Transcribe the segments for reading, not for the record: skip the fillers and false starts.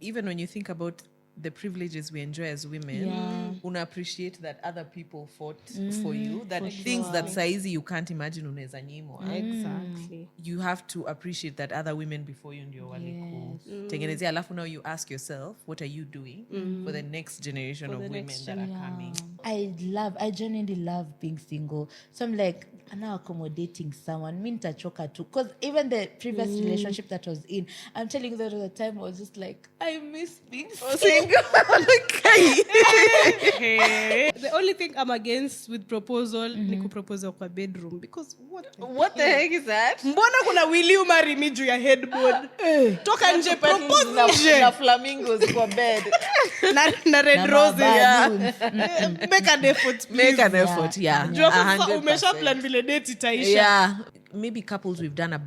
even when you think about the privileges we enjoy as women, una appreciate that other people fought for you, that things that saizi you can't imagine unaweza nyimwa. Exactly. You have to appreciate that other women before you ndio walikutengenezea, alafu now you ask yourself, what are you doing for the next generation of women that are coming? I genuinely love being single. So I'm like, I'm now accommodating someone. Mi nitachoka too. Because even the previous relationship that I was in, I'm telling you that at the time I was just like, I miss being single. The only thing I'm against with proposal ni kuproposal kwa bedroom, because What the heck is that? mbona kuna will you marry me juu ya headboard? Toka nje, propose nje. Na flamingos kwa bed. na red roses. Make an effort, please. Make an effort, yeah. Juu umesha plan vile date itaisha. Yeah. Maybe couples, we've done a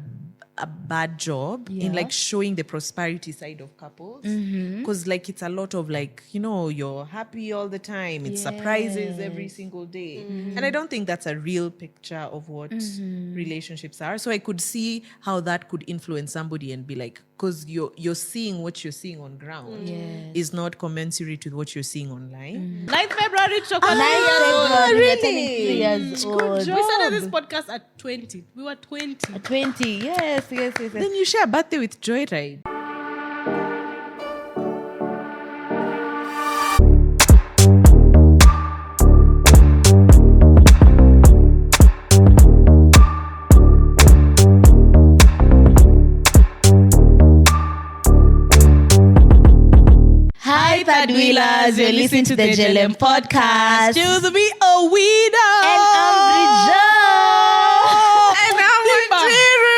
bad job in like showing the prosperity side of couples, because like it's a lot of like, you know, you're happy all the time, it's surprises every single day, and I don't think that's a real picture of what relationships are. So I could see how that could influence somebody and be like, because you're seeing what you're seeing on ground is not commensurate with what you're seeing online. 9th February, chocolate. 9 February, 3 years old. We started this podcast at 20. We were 20. 20, yes. Then you share a birthday with Joyride. Hi, Third Wheelers. You're listening to the JLM podcast. Choose me OWINO. And I'm BRIJO. And I'm Wanjiru.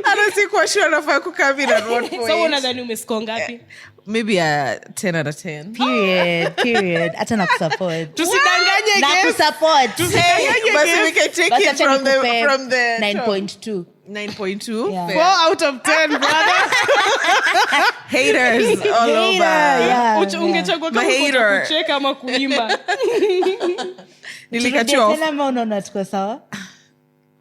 I don't think we're sure if I could come in at one point. So unadhani umescore ngapi? Maybe a 10 out of 10. Period. Hata nakusupport. Tusidanganye guys. Nakusupport. But so we can take But it from the 9.2. 9.2. Yeah. 4 out of 10, brother. Haters all over. Yeah. Ungechagua kama hater. kucheka ama kuimba. Nilikachua. Tena ama unaona tuko sawa?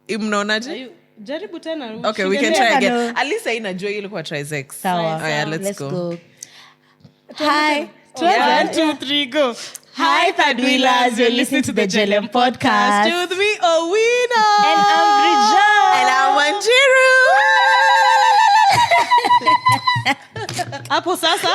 Mnaonaje? Jaribu tena. Okay, we can try again. At least I najua ilikuwa trisex. Sawa. Oh, yeah, let's go. Hi. 1, 2, 3, go. Hi, Third Wheelers. You're listening to the JLM podcast. Choose me OWINO. And I'm BRIJO. And I'm Wanjiru. Hapo sasa?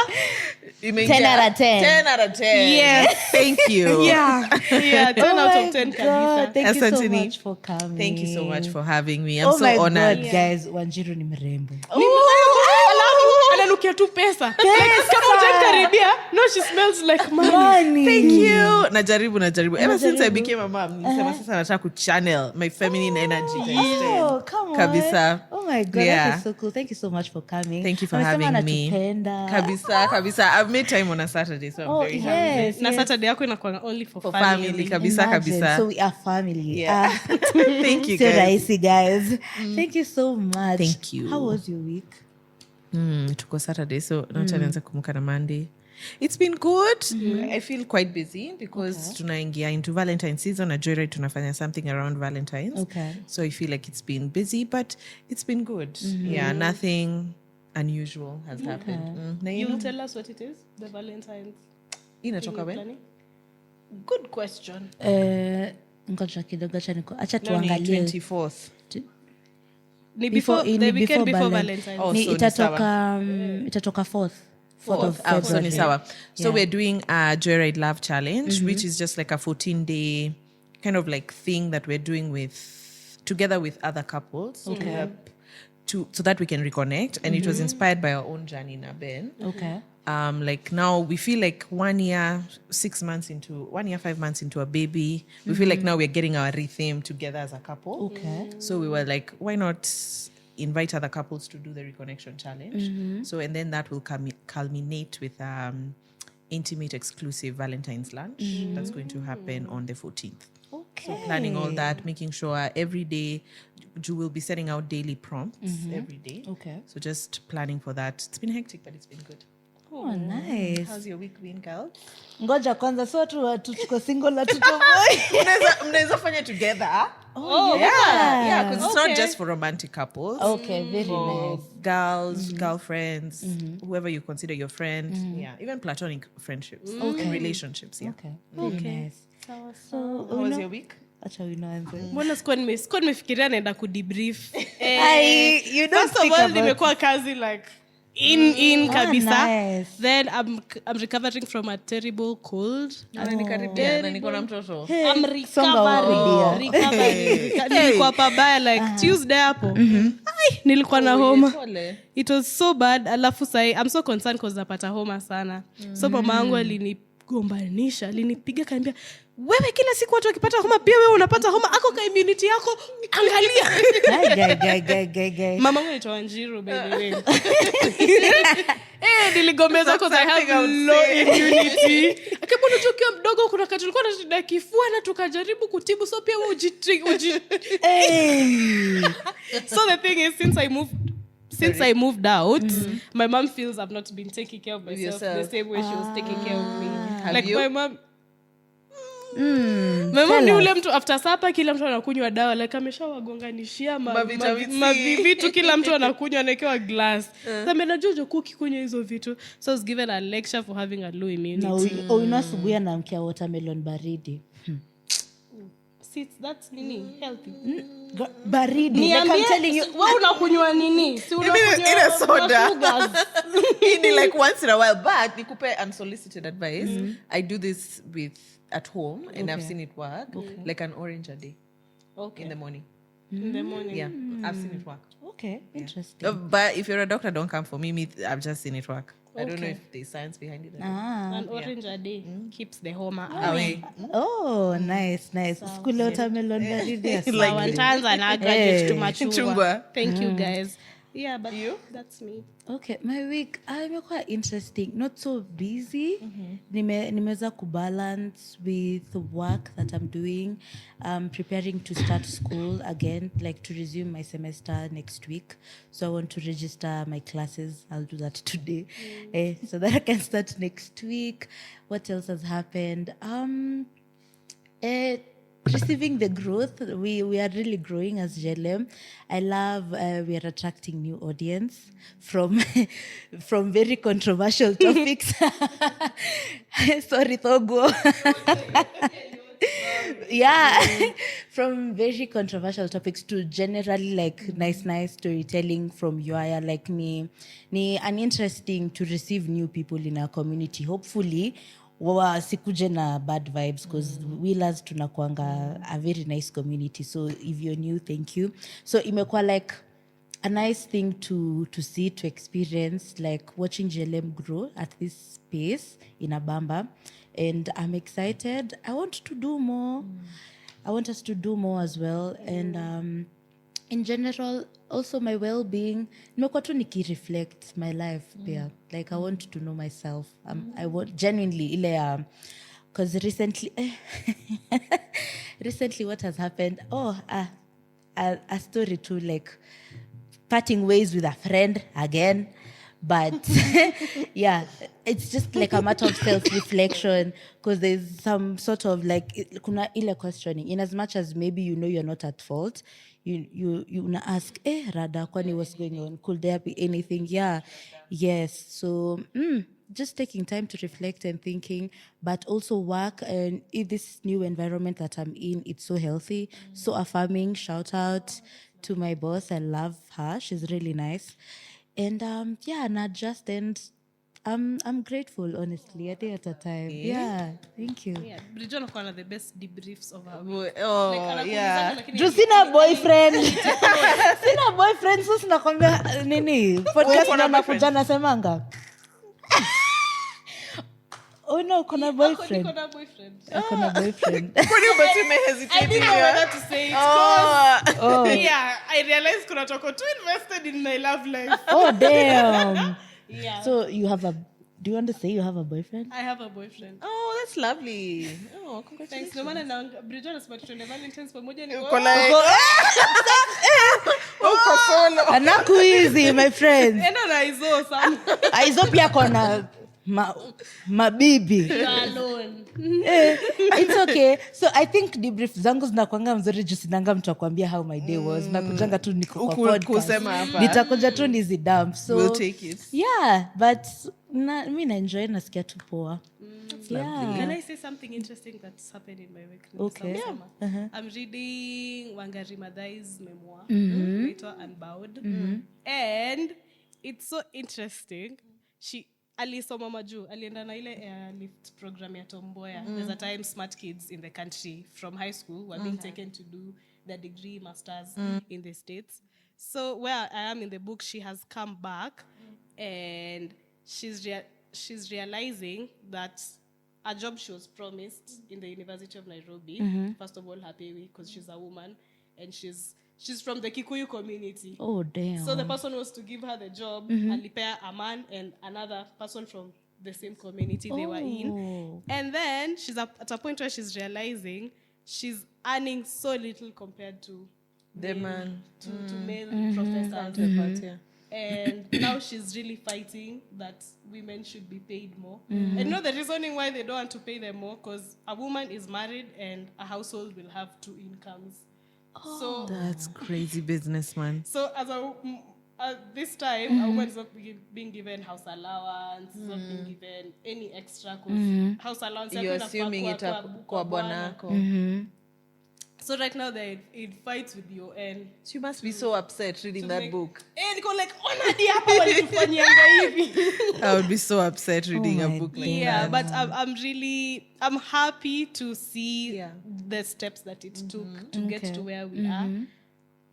10 out of 10. 10 out of 10. Yes. Thank you. Yeah, 10 out of 10 kabisa. Thank you so Asanteni. much for coming. Thank you so much for having me. I'm so honored. God, guys, Wanjiru ni mrembo. Ananukia tu pesa. Kama hujakaribia, no, she smells like money. Thank you. Najaribu. Ever since I became a mom, nisema sasa nataka kuchannel my feminine energy. Oh, come on. Kabisa. Oh my God, Yeah. that is so cool. Thank you so much for coming. Thank you for Amesema having me. anatupenda. Kabisa. I've made time on a Saturday, so I'm very happy. Yes, Na yes. Saturday yako inakuwa only for For family. family. Kabisa. Imagine. So we are family. Yeah. Thank you, So guys. rahisi, guys. Thank you so much. Thank you. How was your week? Tuko Saturday, so naanza kumuka na Monday. It's been good. I feel quite busy because tunaingia into Valentine's season. At Joyride tunafanya something around Valentine's. Okay. So I feel like it's been busy, but it's been good. Yeah, nothing unusual has happened. Na You will tell us what it is, the Valentine's. inatoka when? planning? Good question. Ngoja kidogo acha No, ni tuangalie. 24th. Ni before the weekend before Valentine's. Oh, Ni so ni itatoka 4th of So February. ni sawa. So Yeah. we're doing a Joyride Love Challenge, which is just like a 14-day kind of like thing that we're doing together with other couples. Okay. So that we can reconnect. And it was inspired by our own journey in Ben. Okay. Like now we feel like 1 year, 5 months into a baby, we feel like now we're getting our rhythm together as a couple. Okay. So we were like, why not invite other couples to do the reconnection challenge? So, and then that will culminate with intimate exclusive Valentine's lunch that's going to happen on the 14th. Okay. So planning all that, making sure every day you will be setting out daily prompts every day. Okay. So just planning for that. It's been hectic, but it's been good. Oh, nice. How's your week been, girl? Ngoja kwanza so tuko single na tutoboy. Mnaweza fanya together. Yeah, because it's not just for romantic couples. Okay, very nice. Girls, girlfriends, whoever you consider your friend. Yeah, even platonic friendships and relationships. Yeah. Okay, very nice. So, How was your week? Acha unaanza. Mbona sikuwa nimefikiria naenda kudebrief. You don't First of all, nimekuwa kazi like in kabisa. Nice. Then I'm recovering from a terrible cold. Ananikaribia na niko na mtoto. I'm recovering. Nilikuwa pabaya like Tuesday hapo. Nilikuwa na homa. It was so bad. Alafu sai I'm so concerned because napata homa sana. So mama yangu alinigombanisha, alinipiga kaniambia, wewe kila siku watu wakipata homa pia wewe unapata homa, ako ka immunity yako angalia. Guy. Mama yangu anaitwa Wanjiru by the way. Niligomeza because I have low immunity. Akabona ukiwa mdogo kuna wakati tulikuwa na shida kifua na tukajaribu kutibu, so pia wewe So the thing is, since I moved out, my mom feels I've not been taking care of myself the same way she was taking care of me. My mom ni ule mtu after supper kila mtu anakunywa dawa, like ameshawagonganishia vitu, kila mtu anakunywa anaekewa glass. Sasa mnajojo kukunywa hizo vitu. So I was given a lecture for having a low immunity. Na unasubuhi anaamkia watermelon baridi. See, that's healthy. Baridi. Like I'm telling you, wewe unakunywa nini? Si unakunywa soda. Like once in a while, but nikupe unsolicited advice. I do this at home and I've seen it work. Like an orange a day. In the morning. In the morning. Yeah, I've seen it work. Okay, interesting. But if you're a doctor, don't come for me. I've just seen it work. I don't know if there's science behind it. An orange a day keeps the homa away. Oh, nice. School watermelon baridi. Like Tanzania graduate to machungwa. Thank you guys. Yeah, but you? That's me. Okay, my week imekuwa interesting, not so busy. Nimeweza kubalance with the work that I'm doing. Preparing to start school again, like to resume my semester next week. So I want to register my classes. I'll do that today, so that I can start next week. What else has happened? Receiving the growth. We are really growing as JLM. I love we are attracting new audience from very controversial topics. Sorry, Togo. Yeah, from very controversial topics to generally like nice storytelling from Yuaya. Like ni uninteresting to receive new people in our community. Hopefully sikuje na bad vibes, because Willers tunakuanga a very nice community. So if you're new, thank you. So imekuwa like a nice thing to see, to experience, like watching JLM grow at this pace in Abamba. And I'm excited. I want to do more. I want us to do more as well. And in general, also my well-being, nimekuwa tu nikireflect my life pia. Like I want to know myself. I want genuinely because recently what has happened? A story too, like parting ways with a friend again. But yeah, it's just like a matter of self-reflection, because there's some sort of like kuna ile questioning. In as much as maybe you know you're not at fault, you una ask, Rada, kwani what's going on? Could there be anything? Yeah, yes. So just taking time to reflect and thinking, but also work. And in this new environment that I'm in, it's so healthy, so affirming. Shout out to my boss. I love her. She's really nice. And not just, and I'm grateful, honestly. I think at a time. Yeah, thank you. Yeah, BRIJO is one of the best debriefs of our week. Yeah. Do sina boyfriend. Sina boyfriend, so sinakwambia nini? Podcast na nakuja nasemanga. Oh no, kona boyfriend. Kona boyfriend. I didn't know whether to say it. Yeah, I realized kuna toko too invested in my love life. Oh damn. Yeah. So do you want to say you have a boyfriend? I have a boyfriend. Oh, that's lovely. Oh, congratulations. Thanks. No matter now, BRIJO is about to Valentine's pamoja ni Anaku easy, my friend. Ena na izo sana. Aizo pia kona mabibi. You're alone. It's okay. So I think debrief zangu zinakuanga mzuri juu sinanga mtu akwambia how my day was. Nakujanga tu niko kwa podcast. Kusema hapa. Nitakuja tu nizidump. So We'll take it. yeah, but mi naenjoy, nasikia tu poa. Can I say something interesting that's happened in my week? Okay. I'm reading Wangari Maathai's memoir, Later Unbowed. And it's so interesting. Alisoma majuu, alienda na ile airlift program ya Tomboya. There's a time smart kids in the country from high school were being taken to do their degree, masters in the States. So where I am in the book, she has come back and she's realizing that a job she was promised in the University of Nairobi, first of all, her pay because she's a woman and she's from the Kikuyu community. Oh, damn. So the person was to give her the job, alipea a man and another person from the same community they were in. And then she's at a point where she's realizing she's earning so little compared to The man. to male professors. And now she's really fighting that women should be paid more. And the reasoning why they don't want to pay them more, because a woman is married and a household will have 2 incomes. So That's crazy business, man. So at this time, a woman is not being given house allowance, not being given any extra house allowance. You're assuming it kwa bwanako. So right now they it fights with your end. So you must be so upset reading that book. Niko like ona dia hapa walitufanyianga hivi. I would be so upset reading a book like that. Yeah, but I'm happy to see the steps that it took to get to where we are.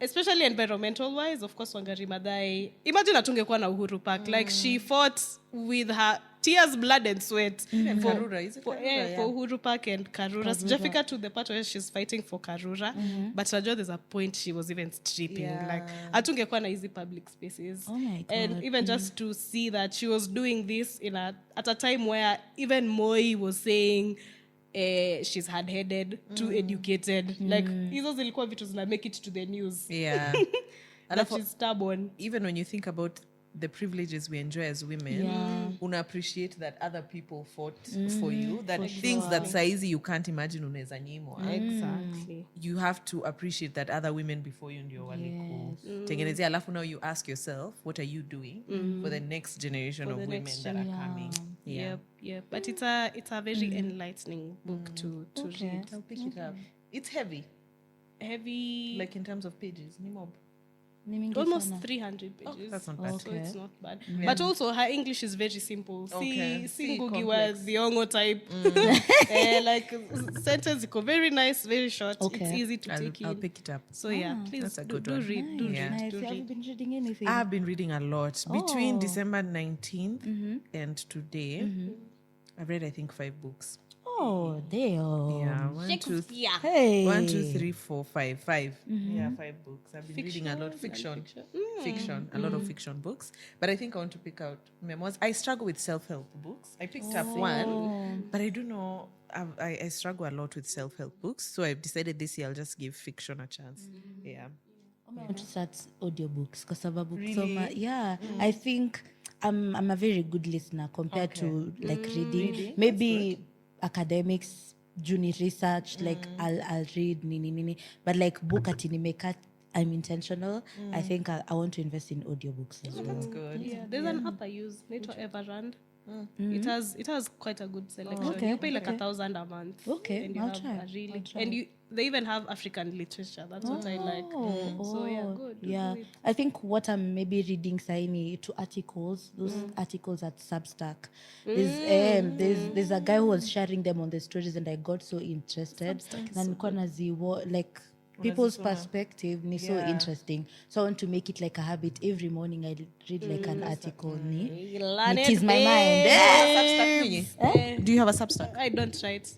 Especially environmental wise, of course, Wangari Maathai. Imagine atungekuwa na Uhuru Park. Like she fought with her tears, blood and sweat. And Karura, is it for Uhuru Park and Karura. Sijafika to the part where she's fighting for Karura. But najua there's a point she was even stripping. Like atungekuwa na easy public spaces. Oh my God. And even just to see that she was doing this at a time where even Moi was saying she's hard-headed, too educated. Like, hizo zilikuwa vitu zina make it to the news. Yeah. And she's stubborn. Even when you think about the privileges we enjoy as women, una appreciate that other people fought for you, that things that saizi you can't imagine unaweza nyimwa. Exactly. You have to appreciate that other women before you ndio walikutengenezea. Alafu now you ask yourself, what are you doing for the next generation of women that are coming? Yep. But it's a very enlightening book to read. I'll pick it up. It's heavy. Heavy. Like in terms of pages. Nimob. Almost 300 pages. Oh, that's not bad. So it's not bad. But also her English is very simple. Si Ngugi wa Thiong'o type. Like sentence iko very nice, very short. It's easy to take in. I'll pick it up. So please that's a good do one. read. Do Nice. read. Have you been reading anything? I've been reading a lot. Between December 19th and today, I've read, I think, 5 books. Oh, damn. Yeah, 1, 2, Hey. 1, 2, 3, 4, 5. 5. Yeah, 5 books. I've been reading a lot of fiction. A lot of fiction books. But I think I want to pick out memoirs. I struggle with self-help books. I picked up one, but I don't know. I struggle a lot with self-help books. So I've decided this year I'll just give fiction a chance. Yeah. I want to start audiobooks kwa sababu kusoma. Yeah, I think I'm a very good listener compared to like reading. Maybe academics, junior research, like I'll read nini, but like book ati nimeka, I'm intentional. I think I want to invest in audiobooks as well. That's good. Yeah, there's an app I use, Nature Everrand. It has quite a good selection. Okay, You pay like 1,000 a month. Okay, and you I'll have try. a really and they even have African literature. That's what I like. So yeah, good. Yeah, Do it. I think what I'm maybe reading saini to articles, those articles at Substack. There's a guy who was sharing them on the stories, and I got so interested. Like people's perspective ni so interesting. So I want to make it like a habit. Every morning I read like an article. It is my mind. Do you have a Substack? I don't try it.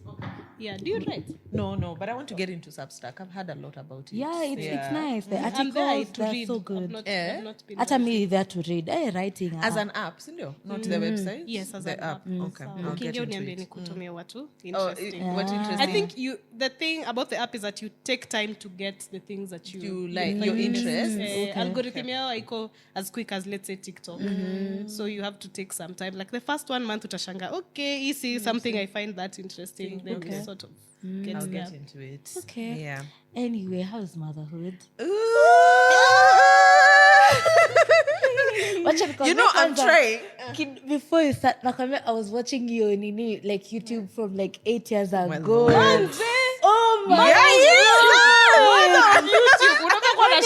Yeah, do you write? No, but I want to get into Substack. I've heard a lot about it. Yeah, it's nice. The I'm there articles, to they're read. so good. I've not been Hata me there to read. Writing. As an app, Silio, not the website. Yes, as the an app. Okay, I'll get Ukiingia into uniambie it. nikutumie watu. Oh, Interesting. what interesting? I think the thing about the app is that you take time to get the things that you like your interests. Algorithm yao haiko as quick as, let's say, TikTok. So you have to take some time. Like the first 1 month utashanga, okay, you see something I find that interesting. Then you sort of I'll get into it. Okay. Yeah. Anyway, how's motherhood? You know, I'm trying. Before you start, nakwambia, I was watching you on like YouTube from like 8 years ago. Lord. Oh my YouTube. Unakuwa na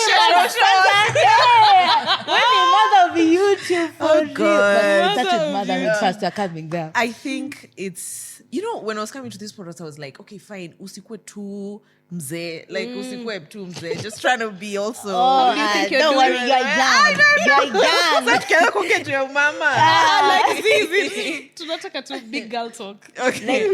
When your mother will be YouTube for real. God. But we'll start with motherhood first. You're coming there. I think it's, you know, when I was coming to this podcast, I was like, okay, fine, usikwe tu mzee, like usikwe tu mzee, just trying to be also. Oh, do you think you're don't doing? worry, you're young. You're young. Sasa tukianza kuongea juu ya mama. like this. Tunataka tu big girl talk. Okay.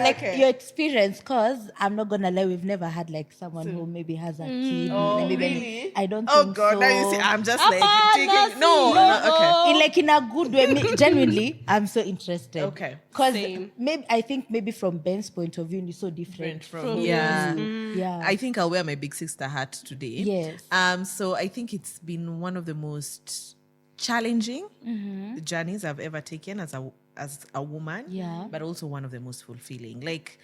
Like your experience, because I'm not gonna lie, we've never had like someone who maybe has a kid. Oh, maybe really? I don't Oh think God, so. now you see, I'm just like taking, no, okay. Like in a good way. Genuinely, I'm so interested. Okay. Because Same. I think maybe from Ben's point of view, it's so different From yeah. Yeah. I think I'll wear my big sister hat today. Yes. So I think it's been one of the most challenging journeys I've ever taken as a woman. Yeah. But also one of the most fulfilling. Like,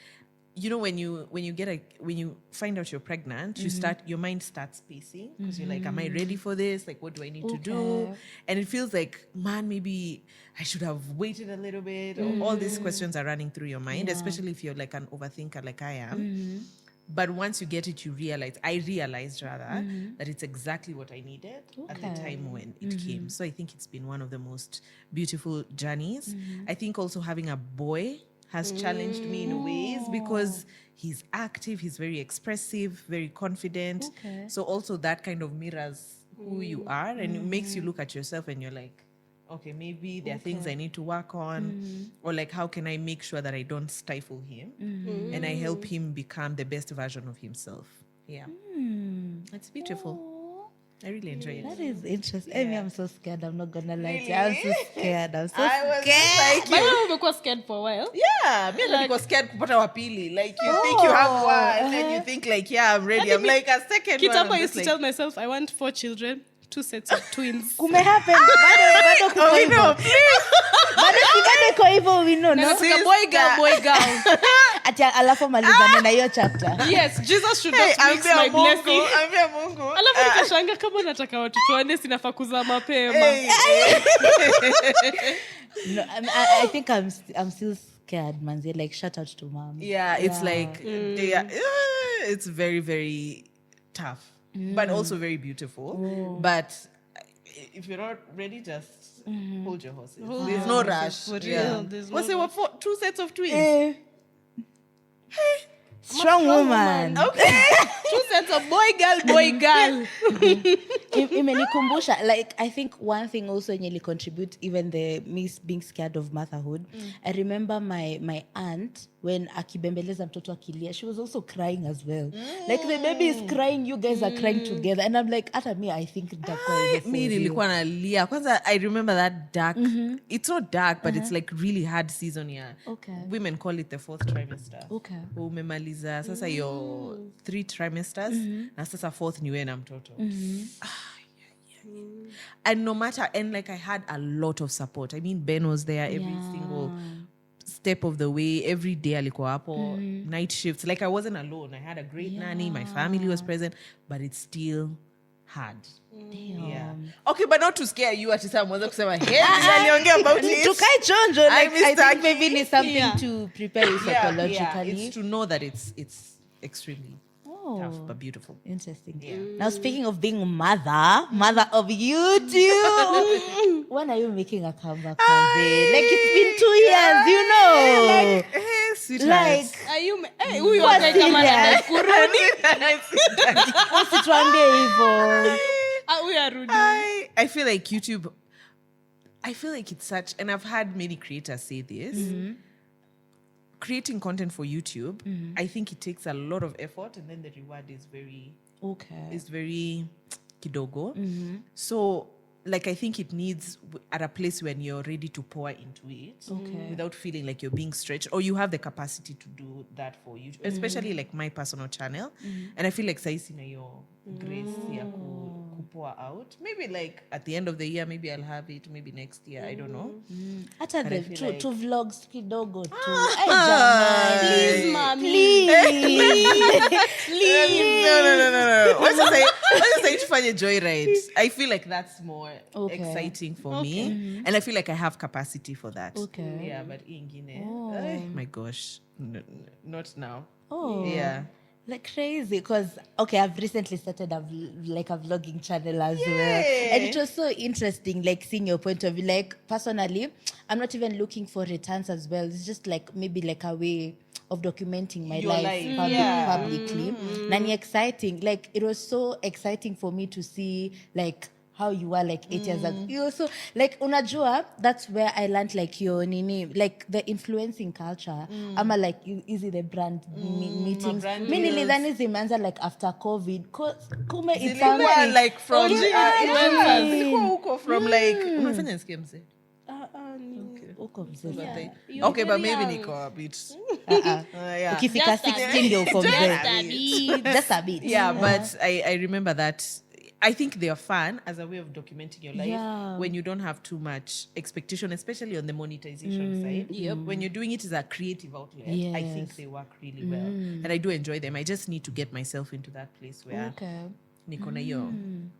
you know, when you find out you're pregnant, your mind starts pacing because you're like, am I ready for this? Like, what do I need to do? And it feels like, man, maybe I should have waited a little bit. Or all these questions are running through your mind, especially if you're like an overthinker like I am. But once you get it, I realized that it's exactly what I needed at the time when it came. So I think it's been one of the most beautiful journeys. I think also having a boy has challenged me in ways because he's active, he's very expressive, very confident. So also that kind of mirrors who you are, and it makes you look at yourself and you're like, okay, maybe there are things I need to work on, or like, how can I make sure that I don't stifle him and I help him become the best version of himself? Yeah. It's beautiful. I really enjoy it. That is interesting. I mean, I'm so scared. I'm not gonna lie to you. I'm so scared. I'm so I was scared. like But you. you umekuwa scared for a while. Yeah, me like, was scared kupata wapili. Like you think you have one, and you think like, yeah, I'm ready. I'm like a second one. Kitambo I'm I used just to like, tell myself I want 4 children, 2 sets of twins. Kume happen. Bado kuko oh, hivyo. no, please. Bado iko hivyo, we know, no? Nataka boy girl. Ati alafu malizane na hiyo chapter. Yes, Jesus should Hey, not mix my blessing. ambia Mungu. Alafu nikashanga kama nataka watoto wanne sinafaa kuzaa mapema. Hey. No, I think I'm still scared, manzi. Like, shout out to mom. Yeah, it's like it's very, very tough, but also very beautiful. But if you're not ready, just hold your horses. There's no rush. For real, Yeah. there's no What's it? 2 sets of twins. Strong woman. Okay. 2 sets of boy girl. Imenikumbusha, like, I think one thing also yenye contribute even the me being scared of motherhood. I remember my aunt when akibembeleza mtoto akilia, she was also crying as well. Like the baby is crying, you guys are crying together, and I'm like, ata me, I think Me nilikuwa nalia. Kwanza I remember that dark. It's not dark, but it's like really hard season here. Okay. Women call it the 4th trimester. Okay. Umemaliza sasa your 3 trimesters na sasa 4th niwe na mtoto. And no matter, and like I had a lot of support. I mean, Ben was there every single step of the way. Every day alikuwa hapo, night shifts. Like I wasn't alone. I had a great nanny. My family was present, but it's still hard. Yeah. Okay, but not to scare you ati saa mwanza kusema, hey, niliongea about it. Tukai chonjo, like, I think Taki. maybe it's something to prepare you psychologically. It's to know that it's extremely tough but beautiful. Interesting. Yeah. Now, speaking of being mother of YouTube, when are you making a comeback? Like, it's been 2 years, you know. Hey, sweetheart. Like, Are you huyu Kwa akai kama serious. kurudi? usituambie hivyo. Huyu arudi. I feel like YouTube, I feel like it's such, and I've had many creators say this, creating content for YouTube, I think it takes a lot of effort, and then the reward is very kidogo. So like I think it needs at a place when you're ready to pour into it without feeling like you're being stretched, or you have the capacity to do that for you, especially like my personal channel. And I feel like saisi na your grace ya pour out. Maybe like at the end of the year, maybe I'll have it, maybe next year, I don't know. Hata But the I feel like- two vlogs kidogo tu. Please, mommy. No. What's to say tufanye joyride? I feel like that's more exciting for me, and I feel like I have capacity for that. Yeah, but ingine, my gosh, not now. Yeah. Like crazy, because I've recently started a vlogging channel as well, and it was so interesting, like seeing your point of view. Like personally, I'm not even looking for returns as well. It's just like maybe like a way of documenting my life publicly. And exciting, like it was so exciting for me to see like how you were like 8 years ago. You also like unajua, that's where I learned like your nini, like the influencing culture. Ama like easy the brand meetings. Mimi nilidhani zimeanza like after COVID. Kume it's something like from influencers. huko from like unafanya nisikie mzee. Uko mzee. Okay, but maybe niko a bit. Ukifika 16 ndio uko mzee. Just a bit. Yeah, but I remember that. I think they are fun as a way of documenting your life when you don't have too much expectation, especially on the monetization side. When you're doing it as a creative outlet, I think they work really well. And I do enjoy them. I just need to get myself into that place where niko na hiyo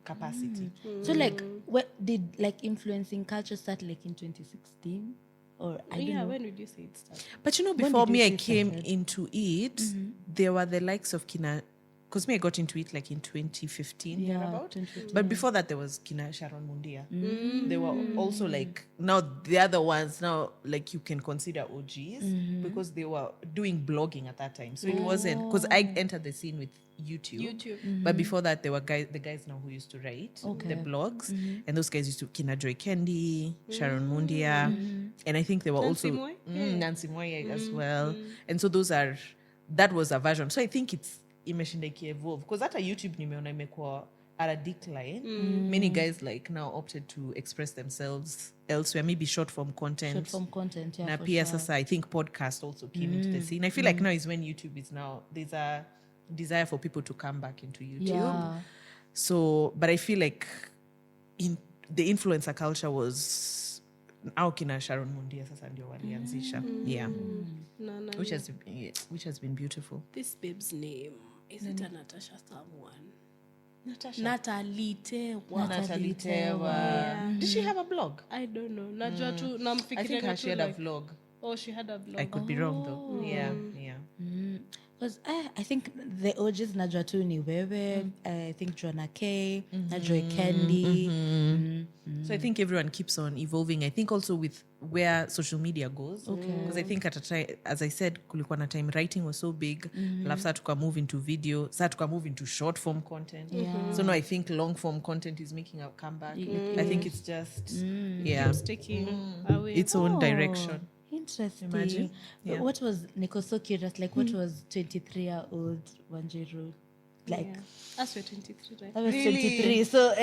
capacity. So like, what did like influencing culture start like in 2016? Or I don't know. When did you say it started? But you know, before me, I came into it, there were the likes of Kina. Because me, I got into it like in 2015, thereabout. 2015, but before that, there was Kina Sharon Mundia. They were also like, now the other ones, now like you can consider OGs because they were doing blogging at that time. So it wasn't, because I entered the scene with YouTube. But before that, there were the guys now who used to write the blogs. And those guys used to, Kina Joy Kendi, Sharon Mundia. And I think they were Nancy Moy as well. And so that was a version. So I think it's, imeshinda evolve because hata YouTube nimeona imekuwa at a decline. Many guys like now opted to express themselves elsewhere, maybe short form content, na pia sasa I think podcast also came into the scene. I feel like now is when YouTube is now, there's a desire for people to come back into YouTube. So but I feel like in the influencer culture was au kina Sharon Mundia sasa ndio walianzisha. Which has been beautiful. This babe's name, is it a Natasha someone? Natalie Tewa. Did she have a blog? I don't know. Najua tu I think she had a vlog. Oh, she had a blog. I could be wrong though. Yeah. Because I think the OGs najua tu ni wewe, I think Joanna K, najua Kendi. So I think everyone keeps on evolving. I think also with where social media goes. Because I think at a time, as I said, kulikuwa na time writing was so big. Alafu sasa tuka move into video. Sasa tuka move into short form content. So now I think long form content is making a comeback. I think it's just, It's taking away its own direction. Interesting. Imagine. What was Nico so curious? Like, what was 23-year-old Wanjiru like? As we're 23, right? I was 23, so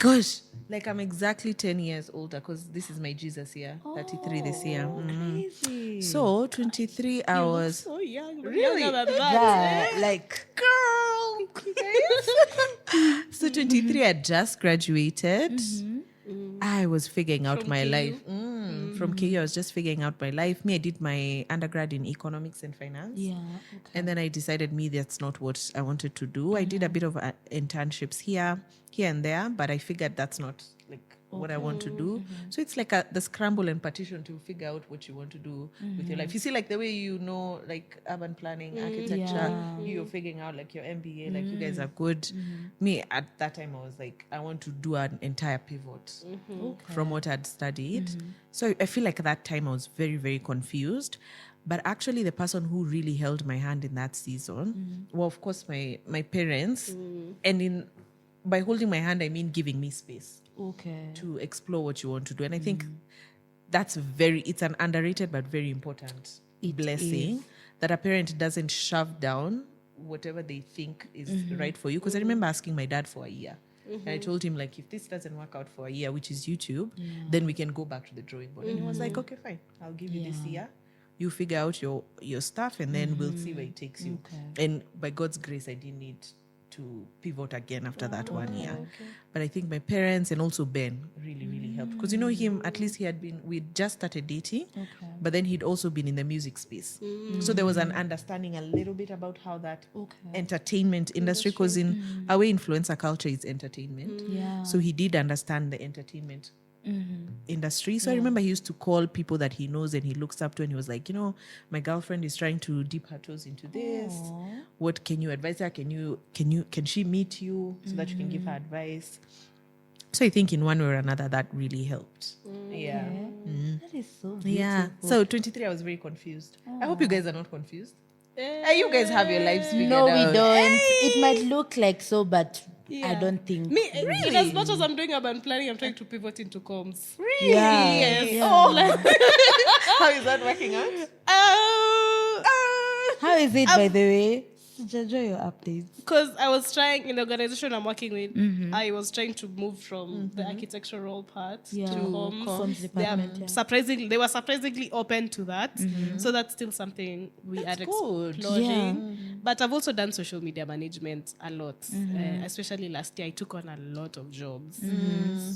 Gosh, like I'm exactly 10 years older because this is my Jesus year, 33 this year. Crazy. So 23 hours. So young. Really? Younger than that. Yeah, like Girl. So 23, I just graduated. I was figuring out my life. From KU, I was just figuring out my life. I did my undergrad in economics and finance. And then I decided that's not what I wanted to do. I did a bit of internships here and there, but I figured that's not like what I want to do. So it's like the scramble and partition to figure out what you want to do with your life. You see, like the way like urban planning, architecture, you're figuring out like your MBA, like you guys are good. Me, at that time, I was like, I want to do an entire pivot from what I'd studied. So I feel like at that time I was very, very confused. But actually the person who really held my hand in that season, well, of course, my parents. And by holding my hand, I mean giving me space to explore what you want to do. And I think it's an underrated but very important blessing that a parent doesn't shove down whatever they think is right for you. Because I remember asking my dad for a year. And I told him, like, if this doesn't work out for a year, which is YouTube, then we can go back to the drawing board. And he was like, okay, fine. I'll give you this year. You figure out your stuff, and then we'll see where it takes you. Okay. And by God's grace, I didn't need to pivot again after that 1 year. Okay. But I think my parents and also Ben really, really helped. Because, you know, him, at least we'd just started dating, but then he'd also been in the music space. So there was an understanding a little bit about how that entertainment industry, because in our influencer culture is entertainment. So he did understand the entertainment industry. So I remember he used to call people that he knows and he looks up to, and he was like, you know, my girlfriend is trying to dip her toes into this. What can you advise her? Can she meet you so that you can give her advice? So I think in one way or another that really helped. That is so beautiful. Yeah. So 23, I was very confused. I hope you guys are not confused. You guys have your lives figured out. No, we don't. It might look like so, but I don't think. Really? As much as I'm doing urban planning, I'm trying to pivot into comms. Really? Yes. Yeah. How is that working out? How is it, by the way? Enjoy your updates. Because I was trying, in the organization I'm working with, I was trying to move from the architectural part to comms. They were surprisingly open to that. So that's still something we are exploring. But I've also done social media management a lot. Especially last year, I took on a lot of jobs.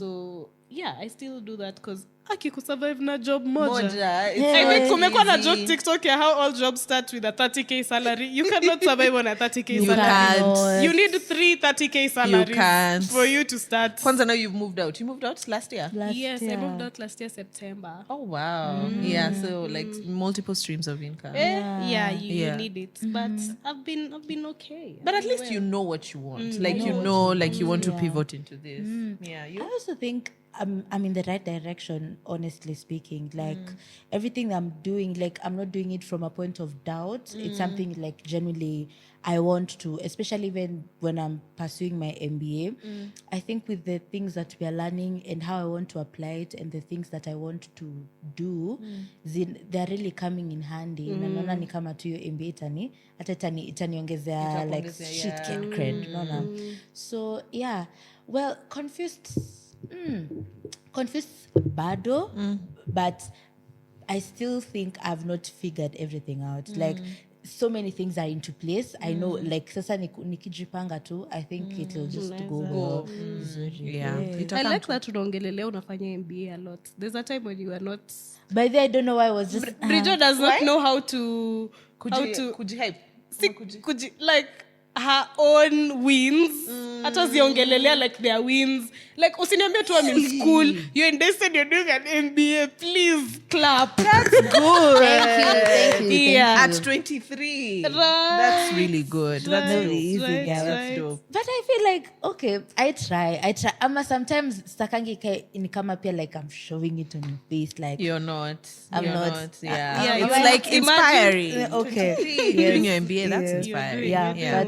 So yeah, I still do that because kusurvive na job moja. I mean, kumekuwa na job TikTok ya how all jobs start with a 30k salary. You cannot survive on a 30k salary. Can't. You need 3 30k salaries for you to start. Kwanza, now you've moved out. You moved out last year? Yes, I moved out last year, September. Oh, wow. Yeah, so like multiple streams of income. You need it. But I've been okay. But at least you know what you want. Like, you know, like you want to pivot into this. Yeah. I also think I'm in the right direction, honestly speaking. Like everything I'm doing, like I'm not doing it from a point of doubt. It's something like genuinely I want to, especially when I'm pursuing my MBA. I think with the things that we are learning and how I want to apply it and the things that I want to do, they're really coming in handy. Naona ni kama tu MBA itaniongezea like shit cred. So yeah, well, confused bado, but I still think I've not figured everything out. Like so many things are into place. I know, like sasa nikijipanga tu, I think it'll just go well. Yeah. I like that unaongelelea unafanya MBA a lot. There's a time when you are not. By the way, I don't know why I was just. BRIJO does not know how to. Kujihype. Like her own wins. Hata ziongelelea like their wins. Like usiniambie tu I'm in school, you're in Destiny, you're doing an MBA, please clap. That's good. Thank you. Yeah. At 23. That's really good. That's really easy. Yeah, that's dope. But I feel like, okay, I try. Sometimes stakangi ni kama pia like I'm showing it on your face. Like you're not. I'm not. Yeah, it's like inspiring. Okay. Doing your MBA, that's inspiring. Yeah.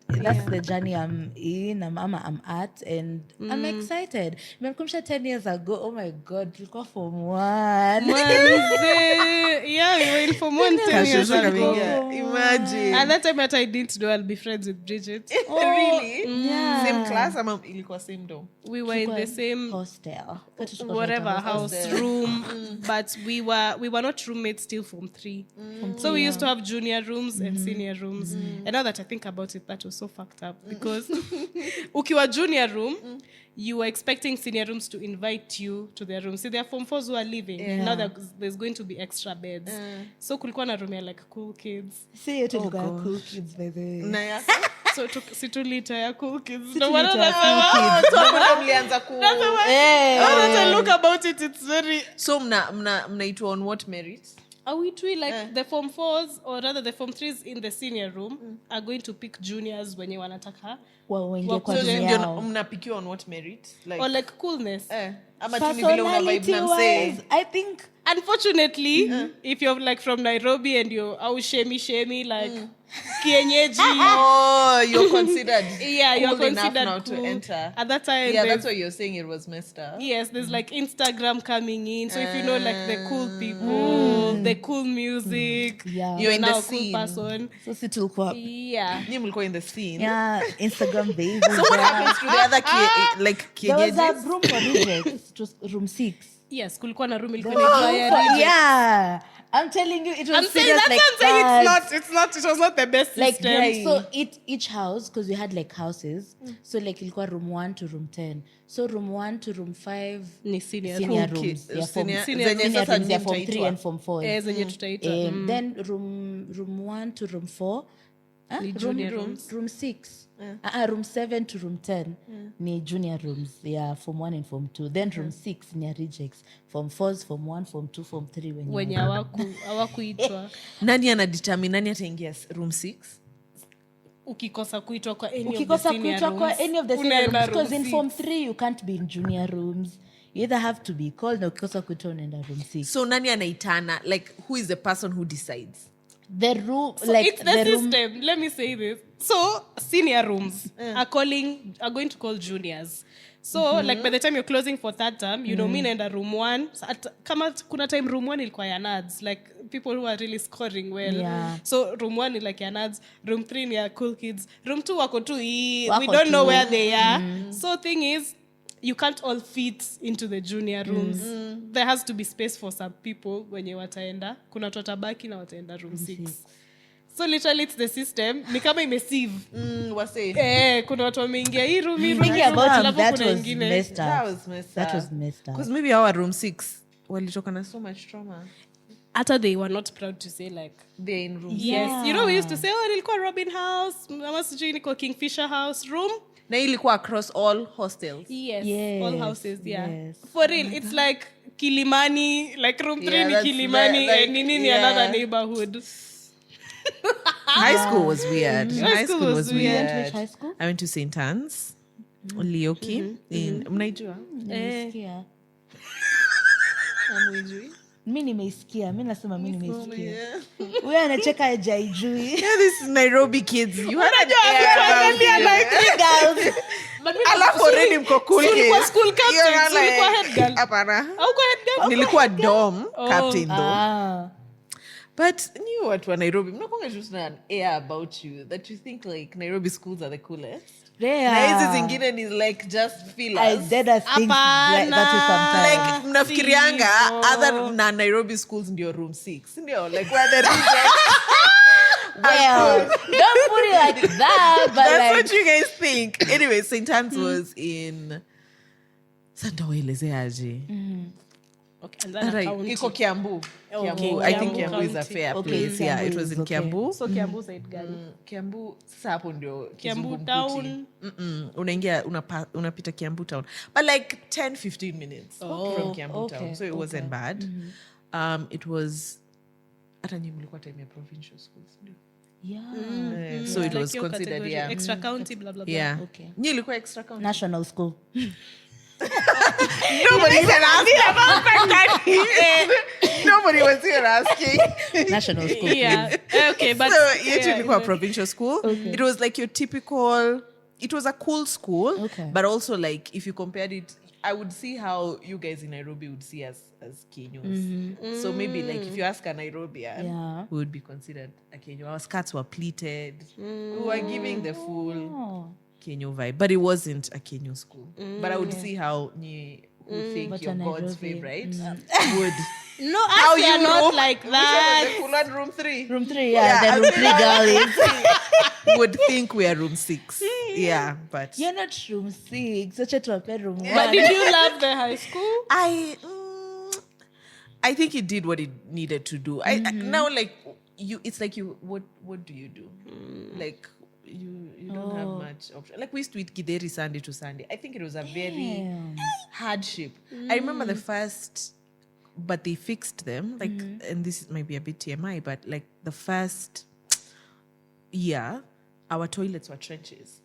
But that's the journey I'm in. I'm at, and I'm excited. Nimekumbusha 10 years ago. Oh my God, tulikuwa Form 1. Yeah, we were in Form 1 10 years ago. Imagine. At that time, I didn't know I'll be friends with Bridget. Really? Yeah. Same class? Ilikuwa same dorm? We were in the same hostel, whatever house room, but we were not roommates till Form 3. So we used to have junior rooms and senior rooms. And now that I think about it, that was so fucked up because ukiwa junior room, you were expecting senior rooms to invite you to their room. See, there are Form 4s who are leaving. Now there's going to be extra beds. So kulikuwa na room ya like cool kids. See, you tulikuwa cool kids by the way. So situlita ya cool kids. No, what I look about it, it's very. So mnaitwa on what merit? Are we doing like the Form 4s or rather the Form 3s in the senior room are going to pick juniors when you wanataka? Mnapikiwa on what merit? Or like coolness? Personality-wise, I think unfortunately, if you're like from Nairobi and you're shemi like kienyeji. Oh, you're considered Yeah, you're cool enough considered now cool. to enter. At that time, Yeah, that's why you're saying it was messed up. yes, there's like Instagram coming in. So if you know like the cool people, the cool music, Yeah. You're in now the a cool scene. person. So si tulikuwa Yeah. You will go in the scene. yeah, Instagram baby. So what happens to the other like There was a kienyeji? room for rejects. It was room 6. Yes, kulikuwa na room ilikuwa inaitwa ya reject. Yeah. I'm telling you, it was I'm saying serious that's like what I'm saying. that. It was not the best Like system. guys, so each house, because we had like houses, so like ilikuwa room 1 to room 10. So room 1 to room 5 Ni senior senior Cool rooms. kids. Yeah, Senior- senior zenye senior sasa rooms, yeah, nyinyi form 3 mtaitwa. and form 4. zenye tutaita. Then room 1 to room 4 Ni junior rooms. room 6 room 7 to room 10 ni junior rooms, yeah, form 1 and form 2. Then room 6 ni rejects, form 4s, form 1, form 2, form 3 Wenye hawakuitwa. Nani anadetermine nani ataingia room 6? Ukikosa kuitwa kwa any ukikosa of the senior kuitwa kwa rooms, any of the senior unaenda rooms, because in room form 6. 3 you can't be in junior rooms, you either have to be called na ukikosa kuitwa unaenda room 6. So nani anaitana? Like who is the person who decides? The room, So like it's the the room, system. Let me say this. So senior rooms are going to call juniors. So like by the time you're closing for third term, you know, me naenda room 1. So kama kuna time room 1 ilikuwa ya nads, like people who are really scoring well. Yeah. So room 1 is like ya nads, room 3 ni ya cool kids, room 2 wako tu we Wako don't know tu. where they are. So thing is, you can't all fit into the junior rooms. There has to be space for some people wenye wataenda. Kuna watu watabaki na wataenda room 6. So literally it's the system. Ni kama imesieve. Wase. Kuna watu wameingia hii room, hii room. thinking about alafu it, that kuna was ingine. messed up. That was messed That up. was messed up. Because maybe our room 6 walitoka na so much trauma. Hata they were not proud to say like, They're in room. yes. You know, we used to say, oh, nilikuwa Robin House, ama sijui niko Kingfisher House room. Na ilikuwa across all hostels. Yes, Yes, all houses, yeah. yes. For real, it's like Kilimani, like room 3 Yeah, ni that's Kilimani, like- and Nini ni yeah. another neighborhood. High school was weird. High school was You weird. went to which high school? I went to St. Anne's, Lioki, in mnaijua? Nimeisikia. Hamwijui? Mi nimeisikia, mi nasema mi nimeisikia. Huyo anacheka hajaijui. Yeah, these Nairobi kids. You had an air about you. Girls. Alafu already mko cool kids. ulikuwa school captain, You're so ulikuwa like, head girl. hapana. Hauko head girl? Nilikuwa dom captain though. Ah. But you watu wa Nairobi, mnakuanga just na an air about you that you think like Nairobi schools are the coolest. Rare. Na hizi zingine ni like just I fillers. did a thing like that is sometimes. Like mnafikirianga other na Nairobi schools ndio room 6. Ndio like where the rejects. Well, don't put it like that, but That's like what you guys think. Anyway, St. Anne's was in Sandawaelezeaje. Okay, and then a Right. county. Iko Kiambu. Okay, Kiambu. I think Kiambu Kiambu is a County. fair Okay, place. Yeah, Kiambu it was is in okay. Kiambu. So Kiambu side gani? Kiambu sasa hapo ndio Kiambu Kizungumkuti. town. Unaingia unapita Kiambu town. But like 10-15 minutes from Kiambu okay, town. So it wasn't bad. It was hata nyinyi mlikuwa time ya provincial schools. Ndio. yeah. So it Like was your considered category, extra county, blah blah blah. Yeah. Okay. Nyinyi ilikuwa extra county. National school. Nobody even asked about Nobody was even asking. National school. Yeah. Okay, but So yetu yeah, ilikuwa provincial school. It was like your typical, it was a cool school, Okay. but also like if you compared it, I would see how you guys in Nairobi would see us as Kenyans. So maybe like if you ask a Nairobian, Yeah. we would be considered a Kenyan. Our skirts were pleated. We were giving the full Oh. Kenyan vibe, but it wasn't a Kenyan school. But I would see how who think But you're a God's Nairobi. favorite would. no, How us we are you not room? like Which one was that. the cool one? Room 3. Room 3, yeah, the room 3 girlies. Would think we are room 6. Yeah, but You're not room 6. Such a tuape room 1. But did you love the high school? I think it did what it needed to do. I now like you. It's like you. What do you do? Like you don't have much option. Like we used to eat githeri Sunday to Sunday. I think it was a very hardship. I remember the first, but they fixed them. Like, and this might be a bit TMI, but like the first year, our toilets were trenches.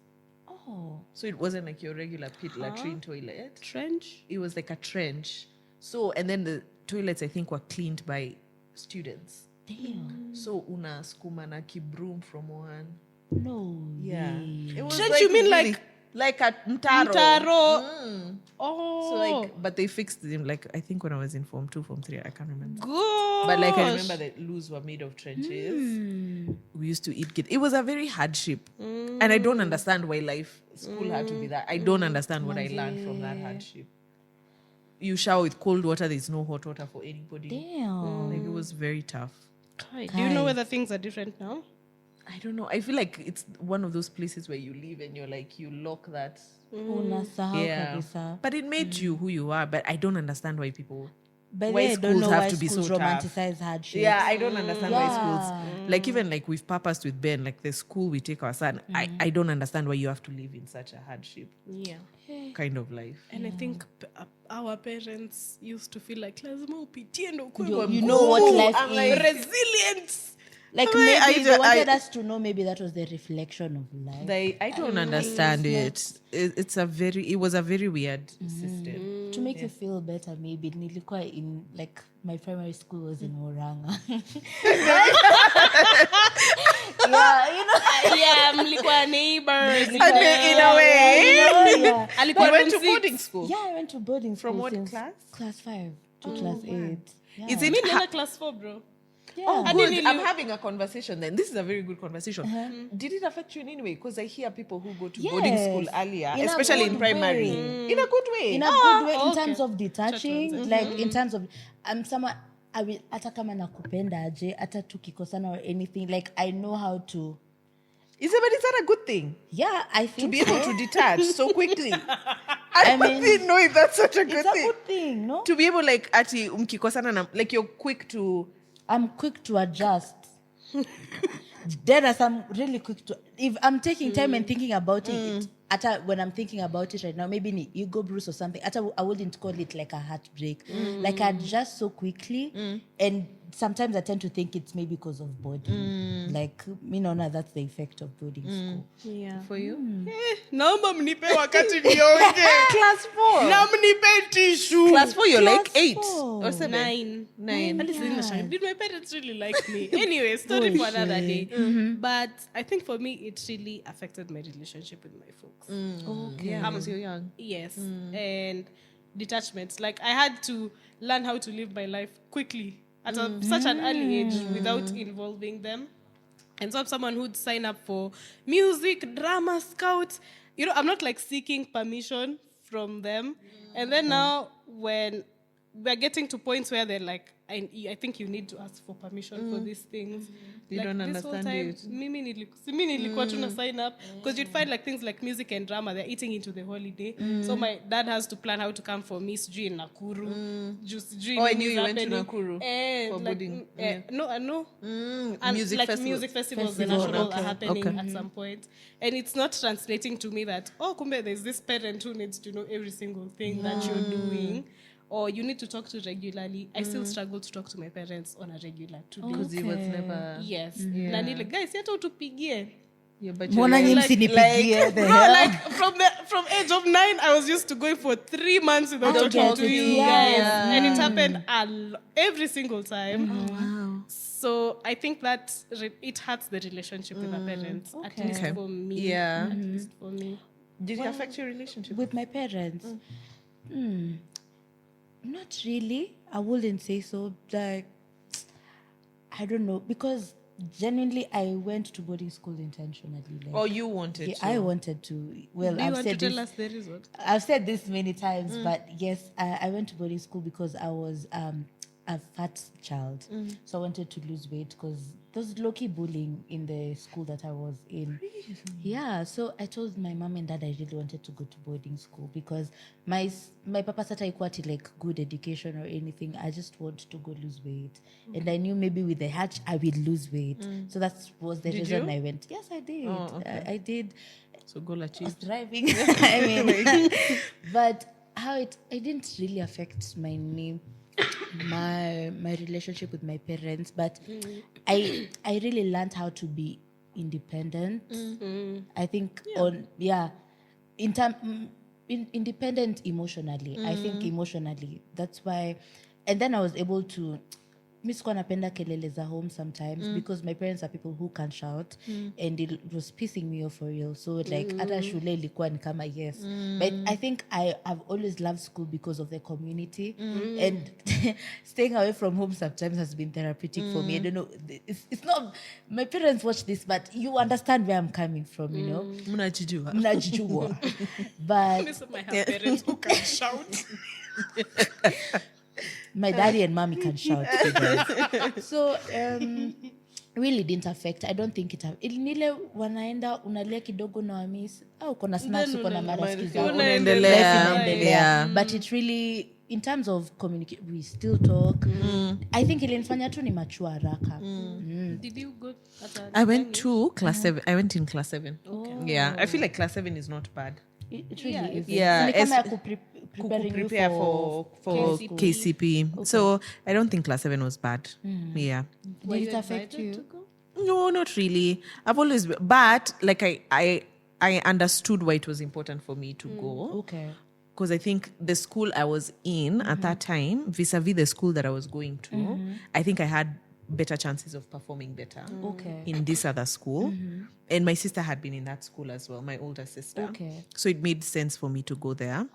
Oh. So it wasn't like your regular pit latrine toilet. Trench? It was like a trench. So, and then the toilets, I think, were cleaned by students. Damn. So, una skuma na kibroom from one. No. Yeah. way. It was Don't you mean really, like a mtaro. Mtaro. Oh. So like, but they fixed them. Like I think when I was in Form 2, Form 3, I can't remember. Gosh. But like I remember the loos were made of trenches. We used to eat it. It was a very hardship, and I don't understand why school had to be that. I don't understand what I learned from that hardship. You shower with cold water. There's no hot water for anybody. Damn. Like it was very tough. Do you know whether things are different now? I don't know. I feel like it's one of those places where you live and you're like you lock that. Unasahau kabisa. But it made you who you are. But I don't understand why people. But Why I don't schools know have why to be so schools tough. romanticize hardship. Yeah, I don't understand why Yeah. schools like even like we've purposed with Ben, like the school we take our son. I don't understand why you have to live in such a hardship Yeah. kind of life. And I think our parents used to feel like lazima upitie ndo ukuwe You know what life I'm is. like, resilient. Like I maybe they wanted I- us to know maybe that was the reflection of life. I don't understand it. It was a very weird system. To make you feel better, maybe nilikuwa in like my primary school was in Murang'a. Yeah, you know. Yeah, mlikuwa neighbors. In a way. Yeah. Alikuwa You went to room boarding six. school. Yeah, I went to boarding school. From what since class? Class 5 to class 8. Yeah. Is Me it nilienda class 4, bro. Oh, Yeah. good. nili- I'm having a conversation then. This is a very good conversation. Did it affect you in any way? Because I hear people who go to boarding Yes. school earlier, In a especially in good primary. way. In a good way. In a good way, in okay. terms of detaching, like in terms of I'm someone I will hata kama nakupenda aje, hata tukikosana or anything, like I know how to. Is that a good thing? Yeah, I think To be able so. to detach so quickly. I mean, didn't know if that's such a good It's a thing. good thing, no? To be able like ati mkikosana na like you're quick to I'm quick to adjust. Dennis, I'm really quick to. If I'm taking time and thinking about it, when I'm thinking about it right now, maybe ni ego bruise or something. I wouldn't call it like a heartbreak. Like I adjust so quickly, and sometimes I tend to think it's maybe because of body. Like that's the effect of boarding school. Yeah. for you. Naomba mnipe wakati nionge. Class 4. Na mnipe tissue. Class 4, you're like Class 8 4. or 7. 9. At least in the shine. Did my parents really like me? Anyway, story for another day. But I think for me, it really affected my relationship with my folks. Okay. Because you're young. Yes. And detachment. Like I had to learn how to live my life quickly at such an early age without involving them. And so I'm someone who'd sign up for music, drama, scouts. I'm not like seeking permission from them. And then now when we're getting to points where they're like, I think you need to ask for permission for these things. You don't this whole understand time, mimi nilikuwa tuna sign up because you'd find like things like music and drama, they're eating into the holiday. So my dad has to plan how to come for me sijui in Nakuru. Oh, I knew you went to Nakuru and for like, boarding. no. And Music like festivals. music festivals, the Festival, national okay. are happening at some point. And it's not translating to me that, kumbe there's this parent who needs to know every single thing that you're doing. Or you need to talk to regularly. I still struggle to talk to my parents on a regular today. Because it was never. Yes. Na nile, guys, hata utupigie. Yeah, but Mbona you're nyinyi like, msinipigie, the Bro, hell? like from age of 9, I was used to going for 3 months without Without talking to talking, you yeah. guys. And it happened every single time. wow. So I think that it hurts the relationship with the parents, at least Okay. for me. Yeah. At least for me. Did it affect your relationship? With my parents? Not really. I wouldn't say so. Like, I don't know. Because genuinely, I went to boarding school intentionally. Like, Or you wanted to? I wanted to. Well, Do you I've want to said tell this. us the reason? I've said this many times, but yes, I went to boarding school because I was a fat child. So I wanted to lose weight because there was low-key bullying in the school that I was in. Really? Yeah, so I told my mom and dad I really wanted to go to boarding school because my papa said I got like good education or anything. I just want to go lose weight. And I knew maybe with the hatch I will lose weight. So that was the reason you? I went. Yes, I did. Oh, okay. I did. So go la I was cheese. driving. I mean, but it didn't really affect my name, my relationship with my parents. But I really learned how to be independent. I think in independent emotionally. I think emotionally. That's why. And then I was able to miss kwa napenda kelele za home sometimes because my parents are people who can shout and it was pissing me off for real. So like hata shule ilikuwa ni kama yes. But I think I've always loved school because of the community and staying away from home sometimes has been therapeutic for me. I don't know. It's not my parents watch this, but you understand where I'm coming from, you know. Mnajijua. But I have parents who can shout. my daddy and mommy can shout. So really didn't affect. I don't think it nile wanaenda unalia kidogo na wamis au kuna snacks uko na marafiki zao unaendelea. But it really in terms of communicate we still talk. I think ilinifanya tu ni mature haraka. Did you go I went to class 7. I went in class 7. Okay. Yeah, I feel like class 7 is not bad. It really is. Yeah, Ni kama ya prepare for KCP. Okay. So I don't think class 7 was bad. Yeah. Did it affect you? No, not really. I've always but like I understood why it was important for me to go. Okay. Because I think the school I was in at that time, vis-a-vis the school that I was going to, I think I had better chances of performing better in this other school. And my sister had been in that school as well, my older sister. Okay. So it made sense for me to go there.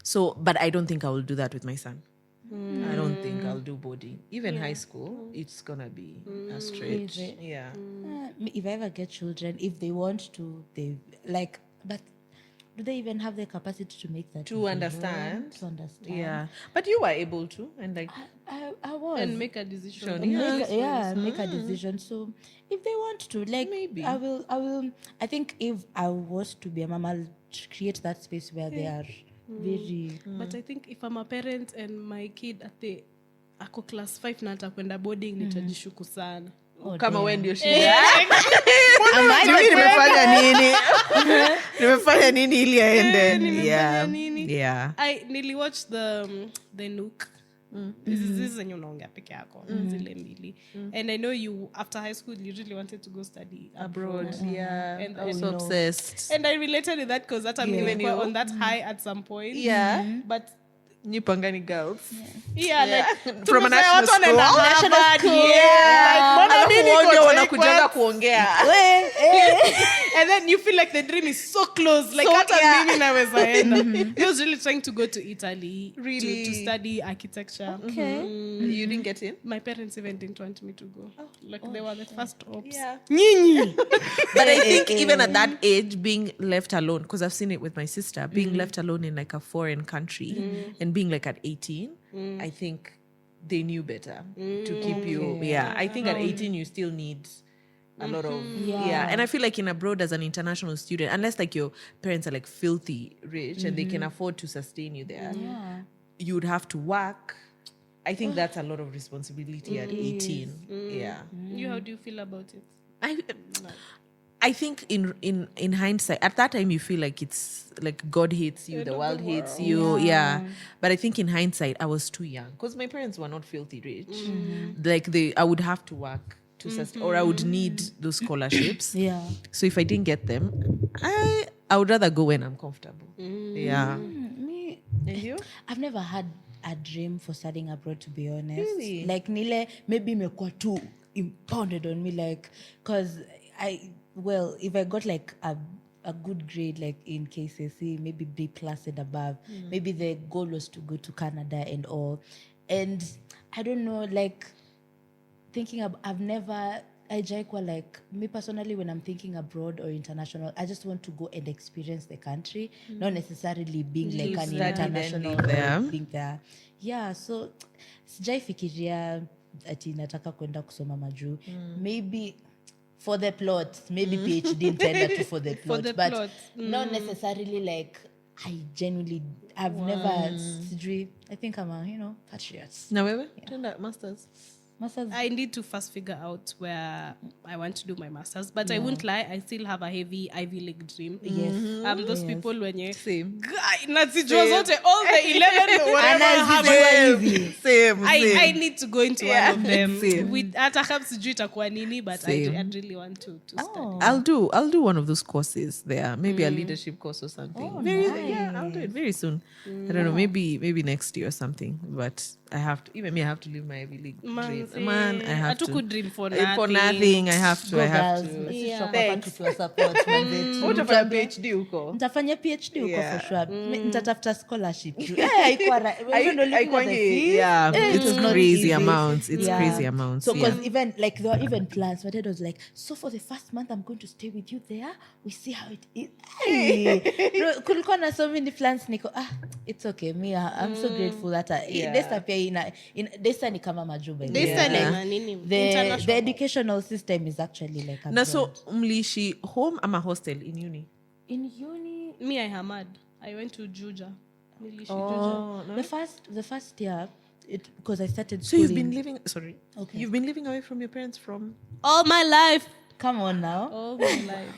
So, but I don't think I will do that with my son. I don't think I'll do boarding. Even high school, it's going to be a stretch. Yeah. If I ever get children, if they want to, they like, but do they even have the capacity to make that To understand. To understand. Yeah. But you were able to. And like, I was. and make a decision. Make a decision. So if they want to, like, maybe I will. I think if I was to be a mom, I'll create that space where they are very. But I think if I'm a parent and my kid at the ako class 5 na atakwenda boarding nitajishuku sana. Kama wewe ndio shida. Nimefanya nini ili aende? Yeah. I nearly watched the Nook. This is zenye unaongea peke yako zile mbili. And I know you after high school you really wanted to go study abroad. Yeah. And I was obsessed. And I related with that because that I'm on that high at some point. Yeah. But Nyipangani girls. Yeah, like from a national school. Wanakujaga kuongea. And then you feel like the dream is so close. Like hata mimi naweza enda. I was really trying to go to Italy to study architecture. Okay. You didn't get in? My parents even didn't want me to go. They were the first opts. Yeah. But I think even at that age, being left alone, because I've seen it with my sister, being left alone in like a foreign country and being like at 18, I think they knew better to keep you. Yeah, I think at 18 you still need a lot of and I feel like in abroad as an international student, unless like your parents are like filthy rich and they can afford to sustain you there, you would have to work. I think that's a lot of responsibility at 18. Yeah. You, how do you feel about it? I think in hindsight, at that time you feel like it's like God hates you, the world hates you. Yeah. But I think in hindsight, I was too young because my parents were not filthy rich. Like I would have to work to sustain, or I would need those scholarships. Yeah. So if I didn't get them, I would rather go when I'm comfortable. Yeah. Me, And you? I've never had a dream for studying abroad, to be honest. Really? Like nile maybe imekuwa too impounded on me, like because if I got like a good grade like in KCSE, maybe B+ and above, maybe the goal was to go to Canada and all. And I don't know, like thinking I've never like me personally, when I'm thinking abroad or international, I just want to go and experience the country, not necessarily being like an international being there. Yeah, so sijaifikiria ati nataka kwenda kusoma majuu. Maybe for the plot, maybe PhD intended to for the plot, but not necessarily like I've never, I think I'm a, patriot. Now, wewe? Tenda masters. Masters. I need to first figure out where I want to do my masters, but I won't lie, I still have a heavy Ivy League dream. Yes. Those people when you Same. nazijua zote all the 11 whatever have Same. I need to go into one of them. Same. With hata kama sijui itakuwa nini, but I really want to study. I'll do one of those courses there. Maybe a leadership course or something. I'll do it very soon. I don't know, maybe next year or something. But I have to, even me, I have to live my Ivy League dream. Man, I have to. Dream for nothing. For nothing, I have to. Utafanya PhD huko? Nitafanya PhD huko for sure. Nitatafuta scholarship. It's crazy amounts. It's crazy amounts. So because even like there were even plans, but it was like, so for the first month I'm going to stay with you there. We see how it is. Kulikuwa na so many plans niko. It's okay. Me, I'm so grateful that Desta pia Desta ni kama majuba. The educational system is actually like a. Na so mliishi home ama hostel in uni? In uni, me I hamad. I went to Juja. Niliishi Juja. No? The first year, because I started. So you've been living. Okay. You've been living away from your parents from all my life. Come on now. All my life.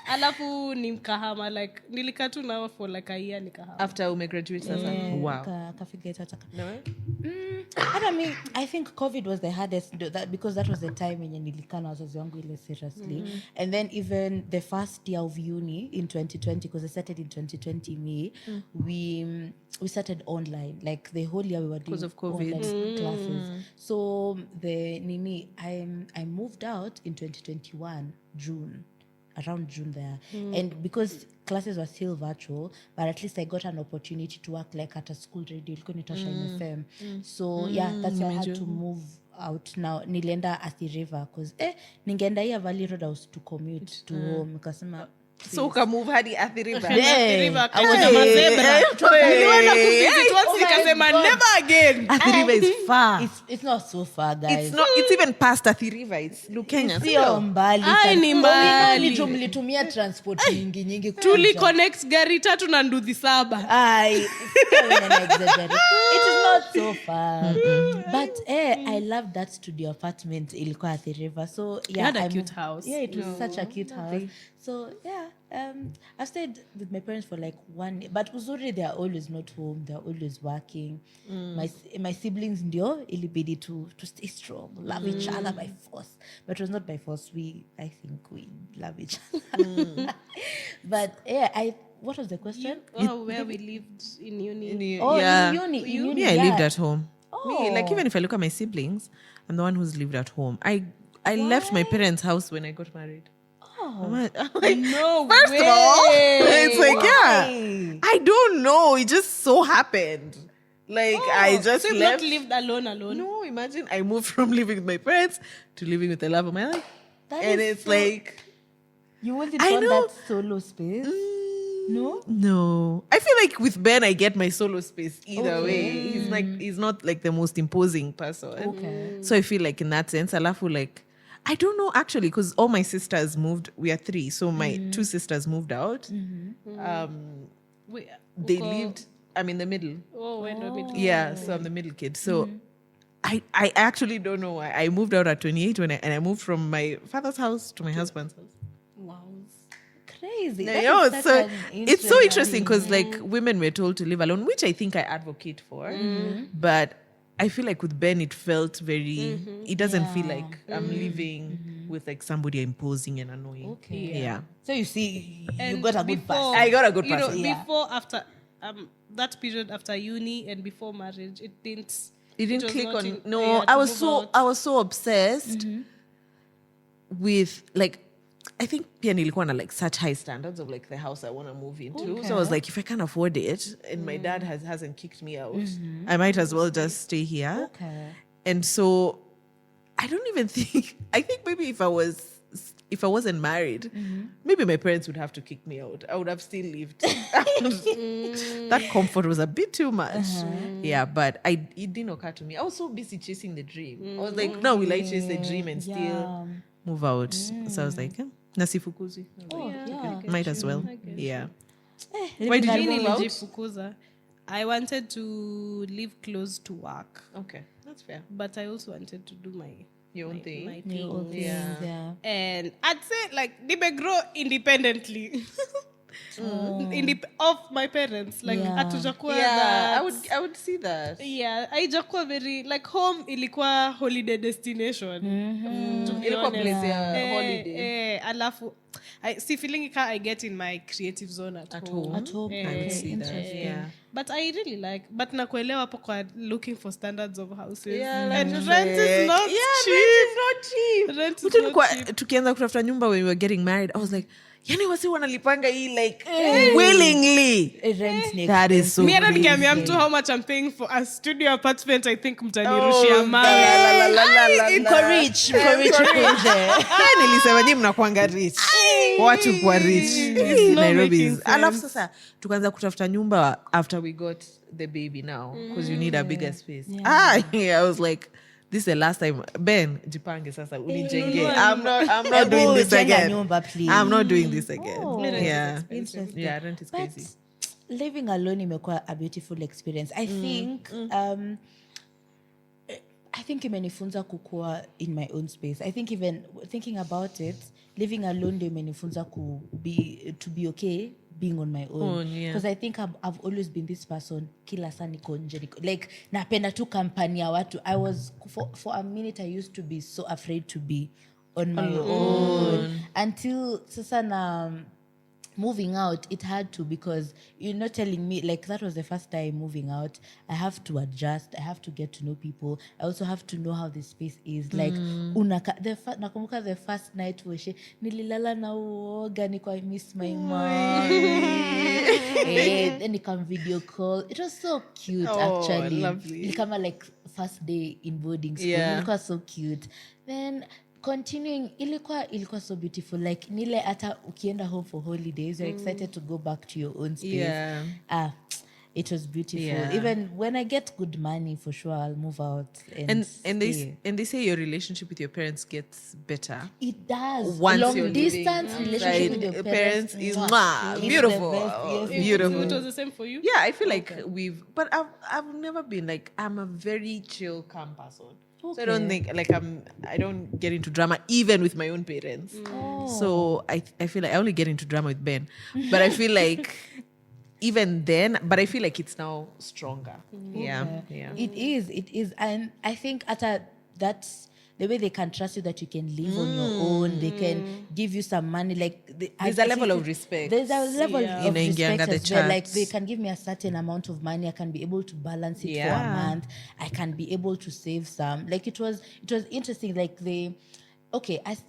Alafu ni mkahama, like nilikaa tu nao for like a year nikahama. After umegraduate sasa. Wow. I think COVID was the hardest because that was the time when nilikaa na wazazi wangu ile seriously. And then even the first year of uni in 2020, because I started in 2020 we started online. Like the whole year we were doing because of COVID online classes. So I moved out in 2021 June. Around June there. And because classes were still virtual, but at least I got an opportunity to work like at a school radio, FM. So that's why I had to move out now. Nilienda Athi River because ningeenda here Valley Road, I was to commute to home. Kasema so ukamove hadi Athi River. I was a mazebra. Niliwenda kuvisit once nikasema never again. Athi River is far. It's not so far, guys. It's even past Athi River. It's Lukenya. Sio mbali. Ni mbali. Mlitumia transport nyingi. Tuli connect gari 3 na nduthi 7. It is not so far. But I loved that studio apartment ilikuwa Athi River. So you had a cute house. Yeah, it was such a cute house. So I stayed with my parents for like 1 year. But uzuri, they are always not home. They are always working. My siblings ndio ilibidi to stay strong, love each other by force. But it was not by force. I think we love each other. But what was the question? Where we lived in uni. In uni. Me, I lived at home. Me, like even if I look at my siblings, I'm the one who's lived at home. I left my parents' house when I got married. No First way. of all, it's like, I don't know. It just so happened. Like, I just so left. not lived alone. No, imagine I moved from living with my parents to living with the love of my life. It's like... You wouldn't want that solo space? No. I feel like with Ben, I get my solo space either way. He's not like the most imposing person. Okay. So I feel like in that sense, Alafu like... I don't know actually, because all my sisters moved. We are 3, so my 2 sisters moved out. They lived. I'm in the middle. We're in the middle. Yeah, so I'm the middle kid. So I actually don't know why I moved out at 28 and I moved from my father's house to my husband's house. Wow, crazy. It's so interesting because like women were told to live alone, which I think I advocate for, but. I feel like with Ben, it felt very... It doesn't feel like I'm living with like somebody imposing and annoying. Okay. Yeah. So you see, and you got a good person. I got a good person. Before, after that period after uni and before marriage, it didn't click on... No, I was so obsessed with like... I think pia nilikuwa na like such high standards of like the house I want to move into. Okay. So I was like, if I can't afford it and my dad hasn't kicked me out, I might as well just stay here. Okay. And so I don't even think, I think maybe if I wasn't married, maybe my parents would have to kick me out. I would have still lived. That comfort was a bit too much. Yeah, but it didn't occur to me. I was so busy chasing the dream. I was like, no, will I chase the dream and still move out? So I was like, nasifukuzi. Might as well. Yeah. Why did you move out? I wanted to live close to work. Okay. That's fair. But I also wanted to do Your own thing. my Your own thing. things, yeah. And I'd say like they grow independently. Of my parents. Like Yeah. hatujakuwa Yeah, that. I would see that. Yeah, haijakuwa very like home ilikuwa holiday destination. To be Ilikuwa honest. place ya holiday. Alafu see feeling I get in my creative zone at home. At home. I would see that. Interesting. Yeah. But I really like but nakuelewa hapo kwa looking for standards of houses. Yeah, And like, rent is not cheap. Rent is not cheap. Rent is Mtu not nilikuwa cheap. tukianza kutafuta nyumba when we were getting married, I was like, yani wasi wanalipanga hii like willingly. Rent next. That is so Mi hata crazy. nikiambia mtu how much I'm paying for a studio apartment, I think mtanirushia la, mawe. la, la, la, la, Mko la. rich nje. Nilisema nyi mnakuanga rich, watu kwa rich. not Nairobi making is- alafu sense. sasa tukaanza kutafuta nyumba after we got the baby now because you need a bigger space. I was like, this is the last time. Ben, jipange sasa unijenge. I'm not doing this jenga again. nyumba, please. I'm not doing this again. Yeah. Interesting. Yeah, rent is But crazy. living alone imekuwa a beautiful experience. I think imenifunza kukua in my own space. I think even thinking about it, living alone ndio imenifunza to be okay being on my own. Because I think I've always been this person, kila saa niko nje, like napenda tu kampani ya watu. I was for a minute I used to be so afraid to be on my own until sasa na moving out, it had to, because you're not telling me, like that was the first time moving out. I have to adjust. I have to get to know people. I also have to know how the space is. Like, nakumbuka the first night washe, nililala na uoga, niko I miss my mom. Then nikam video call. It was so cute, actually. Lovely. Ilikama like first day in boarding school. Yeah. It was so cute. Then continuing, ilikuwa so beautiful, like nile hata ukienda home for holidays you're excited to go back to your own space. It was beautiful. Even when I get good money, for sure I'll move out and they say your relationship with your parents gets better. It does. Once Long you're distance living relationship with your parents is it's beautiful. the best. Yes, Beautiful. It was the same for you? Yeah, I feel like but I've never been like, I'm a very chill, calm person. So I don't think like I don't get into drama even with my own parents. So I feel like I only get into drama with Ben. But I feel like even then, but I feel like it's now stronger. Yeah. It is. And I think that's the way they can trust you, that you can live on your own. They can give you some money. Like there's a level of respect. There's a level of respect as well. Like chats. they can give me a certain amount of money. I can be able to balance it for a month. I can be able to save some. Like it was interesting. Like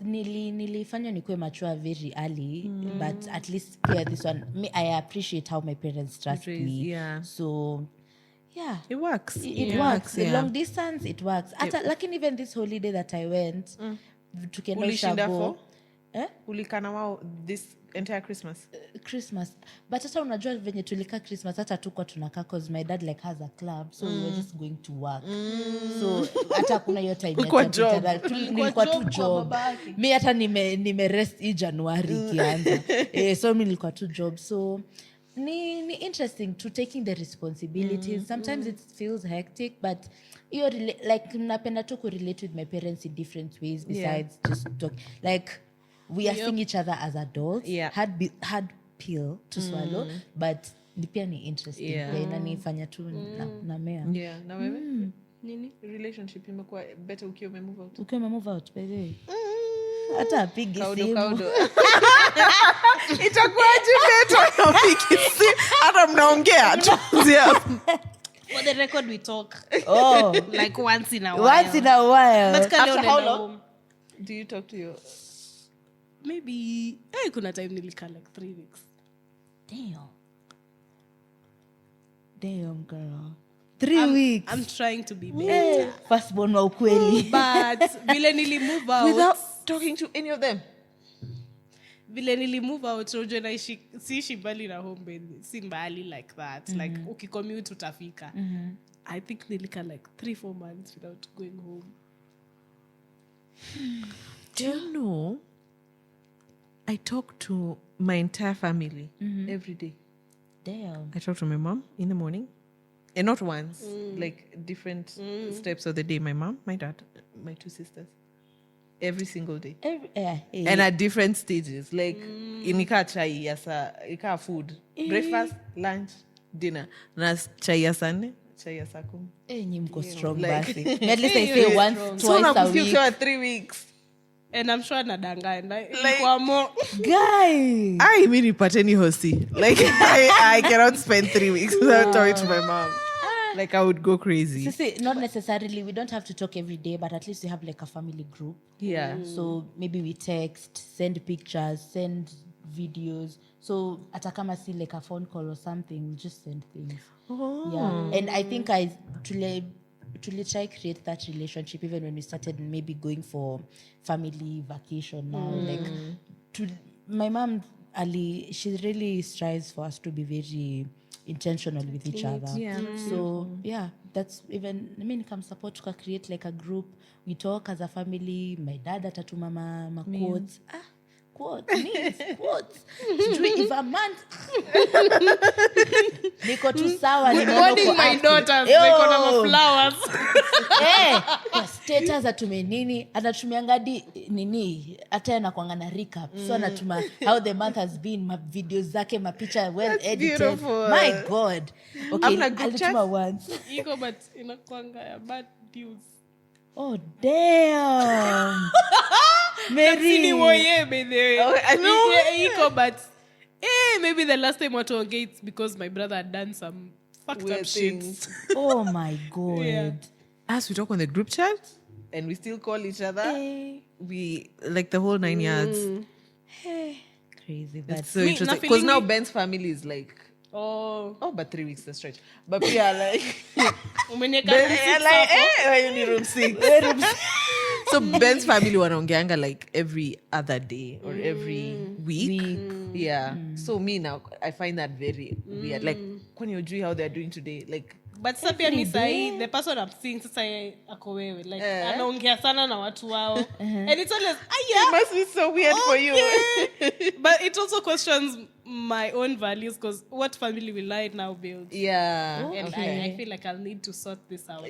nilifanya nikuwe mature very early, but at least here this one, I appreciate how my parents trust me. So yeah, it works. It works. The long distance, it works. Like even this holiday that I went, tukienda Ushago. Ulikana wao this entire Christmas. But hata unajua venye tulika Christmas hata tuko tunakaa, cause my dad like has a club, so we were just going to work. So hata kuna hiyo time nilikuwa tu job. Mi hata nime rest hii Januari ikianza. So mi nilikuwa tu job. So ni interesting to taking the responsibilities. Sometimes it feels hectic, but like napenda tu relate with my parents in different ways besides just talk. Like we are seeing each other as adults. Hard pill to swallow, but pia ni interesting. Inanifanya tu na mea. Na wewe? Nini? Relationship imekuwa better ukiwa umemove out? Ukiwa umemove out, by the way. Hata apigi simu. Itakuwaje better apigi simu? Hata mnaongea tu. For the record, we talk. Like once in a while. Once in a while. But after how long do you talk to your... Maybe kuna time nilika like 3 weeks. Damn girl. 3 weeks. I'm trying to be better. Firstborn wa ukweli. But vile nili move out without talking to any of them. Vile nili move out, unajua naishi siishi mbali na home base, si mbali like that. Like ukicommute utafika. I think nilika like 3-4 months without going home. Do you know, I talk to my entire family every day. Damn. I talk to my mom in the morning. And not once, like different steps of the day. My mom, my dad, my 2 sisters. Every single day. And at different stages. Like, inika chai yasa, ika food. Breakfast, lunch, dinner. Nas chai yasane, chai yasakum. Mko strong basi. At least I say once, twice a week. So 3 weeks. And I'm sure nadanganya. Like more. Guys. I mean, pateni hosi. Like, I cannot spend 3 weeks without talking to my mom. Like, I would go crazy. So see, not necessarily, we don't have to talk every day, but at least we have like a family group. Yeah. So maybe we text, send pictures, send videos. So atakama see like a phone call or something, we just send things. Oh. Yeah. And I think I truly try create that relationship even when we started maybe going for family vacation now. Like my mom Ali, she really strives for us to be very intentional with each other. Yeah. So yeah, that's even come support to create like a group. We talk as a family. My dad atatuma ma quotes. Quotes means quotes. If a man niko tu sawa Good morning, my daughters. Niko na flowers. Kwa status atume nini, anatumia ngadi nini, hata anakuanga na recap. So anatuma how the month has been, ma videos zake, ma picture well edited. Beautiful. My God. Okay, alituma once. Iko but inakuanga ya bad news. Oh damn. Mary. I know. But maybe the last time watuongea it's because my brother had done some fucked Weird up shit. things. Oh my God. Yeah. As we talk on the group chat and we still call each other, we like the whole 9 yards. Crazy, but It's so Me, interesting. na Because feeling now me- Ben's family is like, Oh, but 3 weeks the stretch. But we are like, umenieka Ben, receipts like, hapo? you need room 6. So Ben's family wanaongeanga like every other day or every week. Yeah. So me now, I find that very weird. Like, kwani hujui how they're doing today? Like, But sasa pia mi sahi, the person I'm seeing sasa yeye ako wewe. Like, anaongea sana na watu wao. And it's always, it must be so weird for you. But it also questions my own values because what family will I now build? Yeah. And Okay. I feel like I'll need to sort this out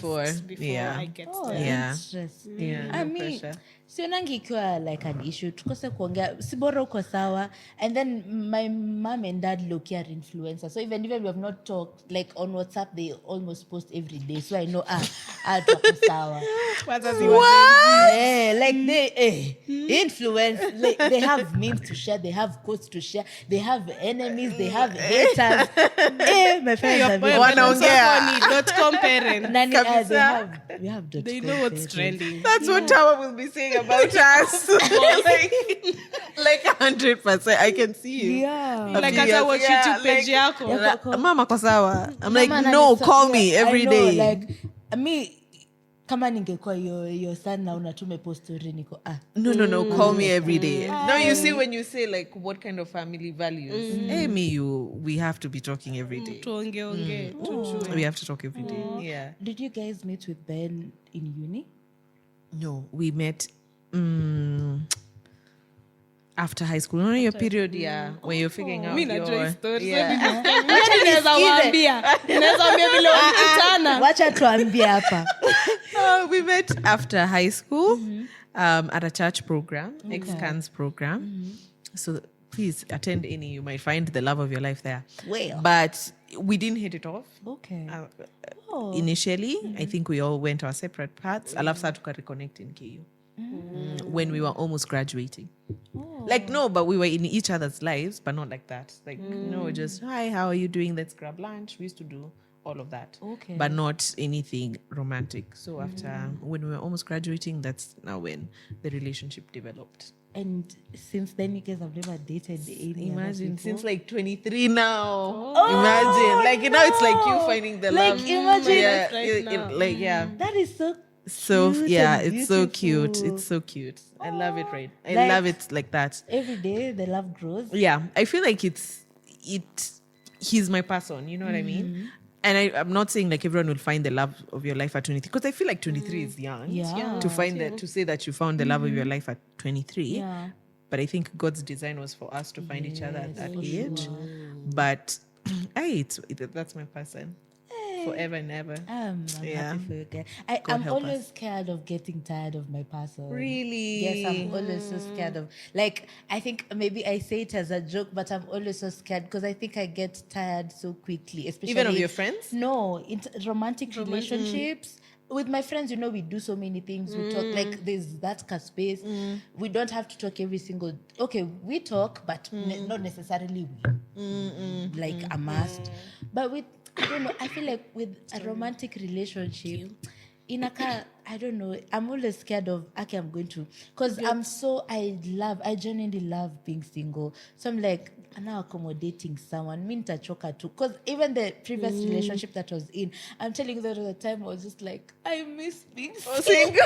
first before I get there. Yeah. interesting. Yeah, I no mean, pressure. sionangi ikiwa like an issue, tukose kuongea, si bora uko sawa. And then my mom and dad look are influencers, so even we have not talked, like on WhatsApp they almost post every day, so I know tuko sawa. Like they influence, like, they have memes to share, they have quotes to share, they have enemies, they have haters. My friends are very Wanaongea. .com parent. Nani, Kabisa. we have They know what's trending. That's what Tawa will be saying about us. like 100%. I can see you. Yeah. Like hata watch YouTube page yako. Yeah. Mama kwa sawa. I'm like, Mama no, ananisa- call me yeah, every I know, day. like me kama ningekuwa yo son na unatume post story niko No, call me every day. Now you see when you say like what kind of family values. Hey, we have to be talking every day. Tuonge. Tujue. We have to talk every day. Yeah. Did you guys meet with Ben in uni? No, we met after high school. You know your period, when you're figuring out Mi najua hii story. Yeah. Wacha naweza waambia. Naweza waambia vile walikutana. Wacha tuambie hapa. We met after high school at a church program, ex-cans program. So please attend any. You might find the love of your life there. Well. But we didn't hit it off. Okay. Initially, I think we all went our separate paths. Alafu saa tuka reconnect in KU when we were almost graduating. Like, no, but we were in each other's lives, but not like that. Like, no, just, hi, how are you doing? Let's grab lunch. We used to do all of that. Okay. But not anything romantic. So after, when we were almost graduating, that's now when the relationship developed. And since then you guys have never dated any Imagine, others since before? like 23 now. Imagine. Like, you know, it's like you finding the Like, love. imagine. Yeah, Right now. like, yeah. That is so So cute yeah, and it's so cute. beautiful. It's so cute. I love it, right? I Like- love it like that. every day the love grows. Yeah, I feel like he's my person, you know what I mean? And I'm not saying like everyone will find the love of your life at 23, because I feel like 23 is young Yeah. to find that, to say that you found the love of your life at 23. Yeah. But I think God's design was for us to find each other at that age. But that's my person. forever and ever. I'm Yeah. happy for you guys. God I'm help always us. scared of getting tired of my person. Really? Yes, I'm always so scared of. Like, I think maybe I say it as a joke, but I'm always so scared because I think I get tired so quickly, especially Even of your friends? No, it's romantic relationships. With my friends, we do so many things. We talk, like, there's that space. We don't have to talk every single. Okay, we talk, but not necessarily like a must. But with, I don't know, I feel like with a romantic relationship, I don't know, I'm always scared of, okay, I'm going to, because I genuinely love being single. So I'm like, I'm now accommodating someone. Me nitachoka too. Because even the previous relationship that I was in, I'm telling you that at the time I was just like, I miss being single.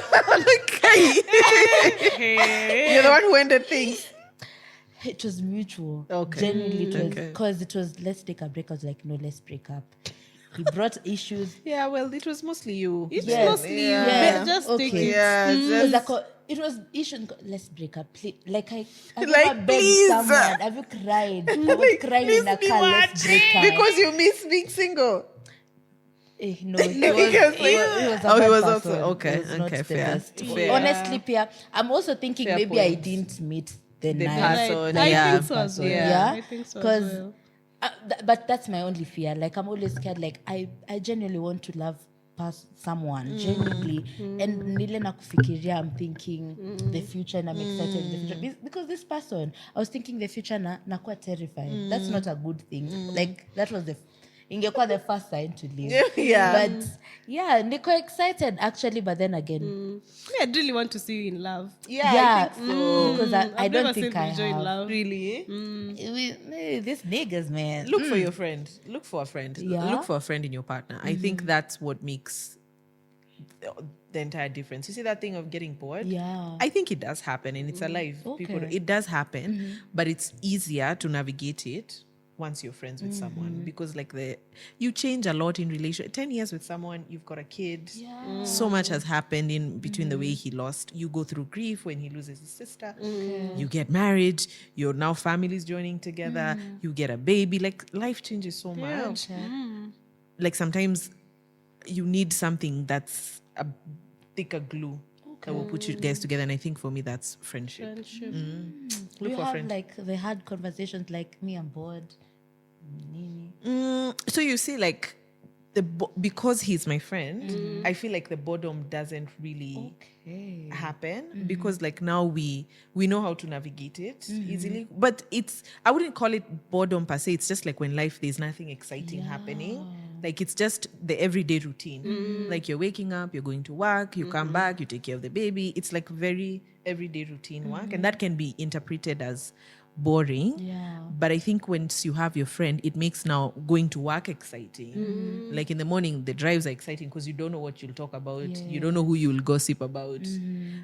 Okay. You're the one who ended things. It was mutual. Okay. Genuinely, it was, Okay. because it was, let's take a break. I was like, no, let's break up. He brought issues. Yeah, well, it was mostly you. It's Yes. mostly you. Yeah. But just take Okay. it. Yeah, It was issues. Let's break up. Like I Like, never begged please. someone. Have you cried? I was crying in a car. Let's break up. because you miss being single. No, it was because a he bad was person. also okay. It was not Okay, the fair. best. Fair. Honestly, Pia, I'm also thinking Fair maybe I point. didn't meet the The nice. person, I yeah. think so as well. Yeah. I think so as 'Cause well. but that's my only fear. Like, I'm always scared. Like, I genuinely want to love someone genuinely, and nile na kufikiria, I'm thinking the future, and I'm excited in the future because this person, I was thinking the future na quite terrified. That's not a good thing. Like, that was ingekuwa the first sign to leave. Yeah. But yeah, niko excited actually, but then again, I really want to see you in love. Yeah, I think so. because I I've don't never think seen I BRIJO in have. love. Really? These niggas, man. Look for your friend. Look for a friend. Yeah. Look for a friend in your partner. I think that's what makes the entire difference. You see that thing of getting bored? Yeah. I think it does happen, and it's alive. People, Okay. it does happen, but it's easier to navigate it once you're friends with someone, because like you change a lot in relation. 10 years with someone, you've got a kid. Yeah. So much has happened in between the way he lost. You go through grief when he loses his sister. You get married. Your now families joining together. You get a baby. Like, life changes so much. Like, sometimes you need something that's a thicker glue that will put you guys together. And I think for me, that's friendship. Friendship. Do Look you for a have friend. like the hard conversations like, me, I'm bored? Nini? So you see, like, because he's my friend, I feel like the boredom doesn't really happen, because like now we know how to navigate it easily. But I wouldn't call it boredom per se. It's just like when life, there's nothing exciting happening. Like, it's just the everyday routine. Like, you're waking up, you're going to work, you come back, you take care of the baby. It's like very everyday routine work, and that can be interpreted as boring. Yeah. But I think once you have your friend, it makes now going to work exciting. Like, in the morning, the drives are exciting because you don't know what you'll talk about. You don't know who you'll gossip about.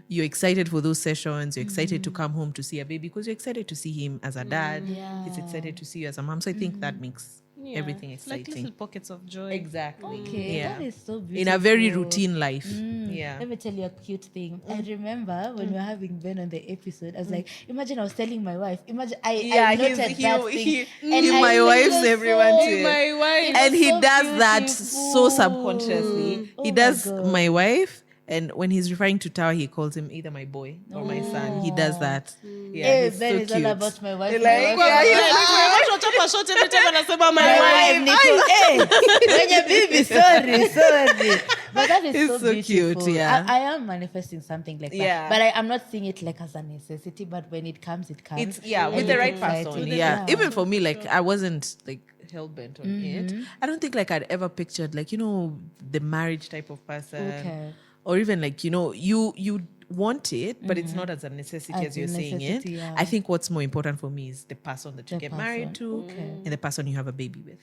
You're excited for those sessions. You're excited to come home to see a baby because you're excited to see him as a dad. He's excited to see you as a mom. So I think that makes everything It's like exciting. little pockets of joy. Okay, Exactly. that is so beautiful. In a very routine life. Yeah. Let me tell you a cute thing. I remember when we were having Ben on the episode, I was like, imagine I was telling my wife, I noted that thing. He I my think wife's it was everyone so- too. My wife. And he so does that beautiful. so subconsciously. Oh He my does God. my wife, and when he's referring to Tower, he calls him either my boy or my son. He does that. Yeah, Hey, he's Ben so is cute. all about my wife. Like, my wife, yeah, my he's wife. Watu wachapa shot every time anasema my My wife. wife, Nicole. Hey, wenye bibi, sorry. But that is It's so so beautiful. cute, yeah. I am manifesting something like that. Yeah. But I'm not seeing it like as a necessity, but when it comes, it comes. It's with And the it's right exciting. person. Yeah. Even for me, like, I wasn't like hell bent on it. I don't think like I'd ever pictured like, the marriage type of person. Okay. Or even like, you want it, but it's not as a necessity As as a you're saying it. necessity, yeah. I think what's more important for me is the person that you The get person. married to and the person you have a baby with.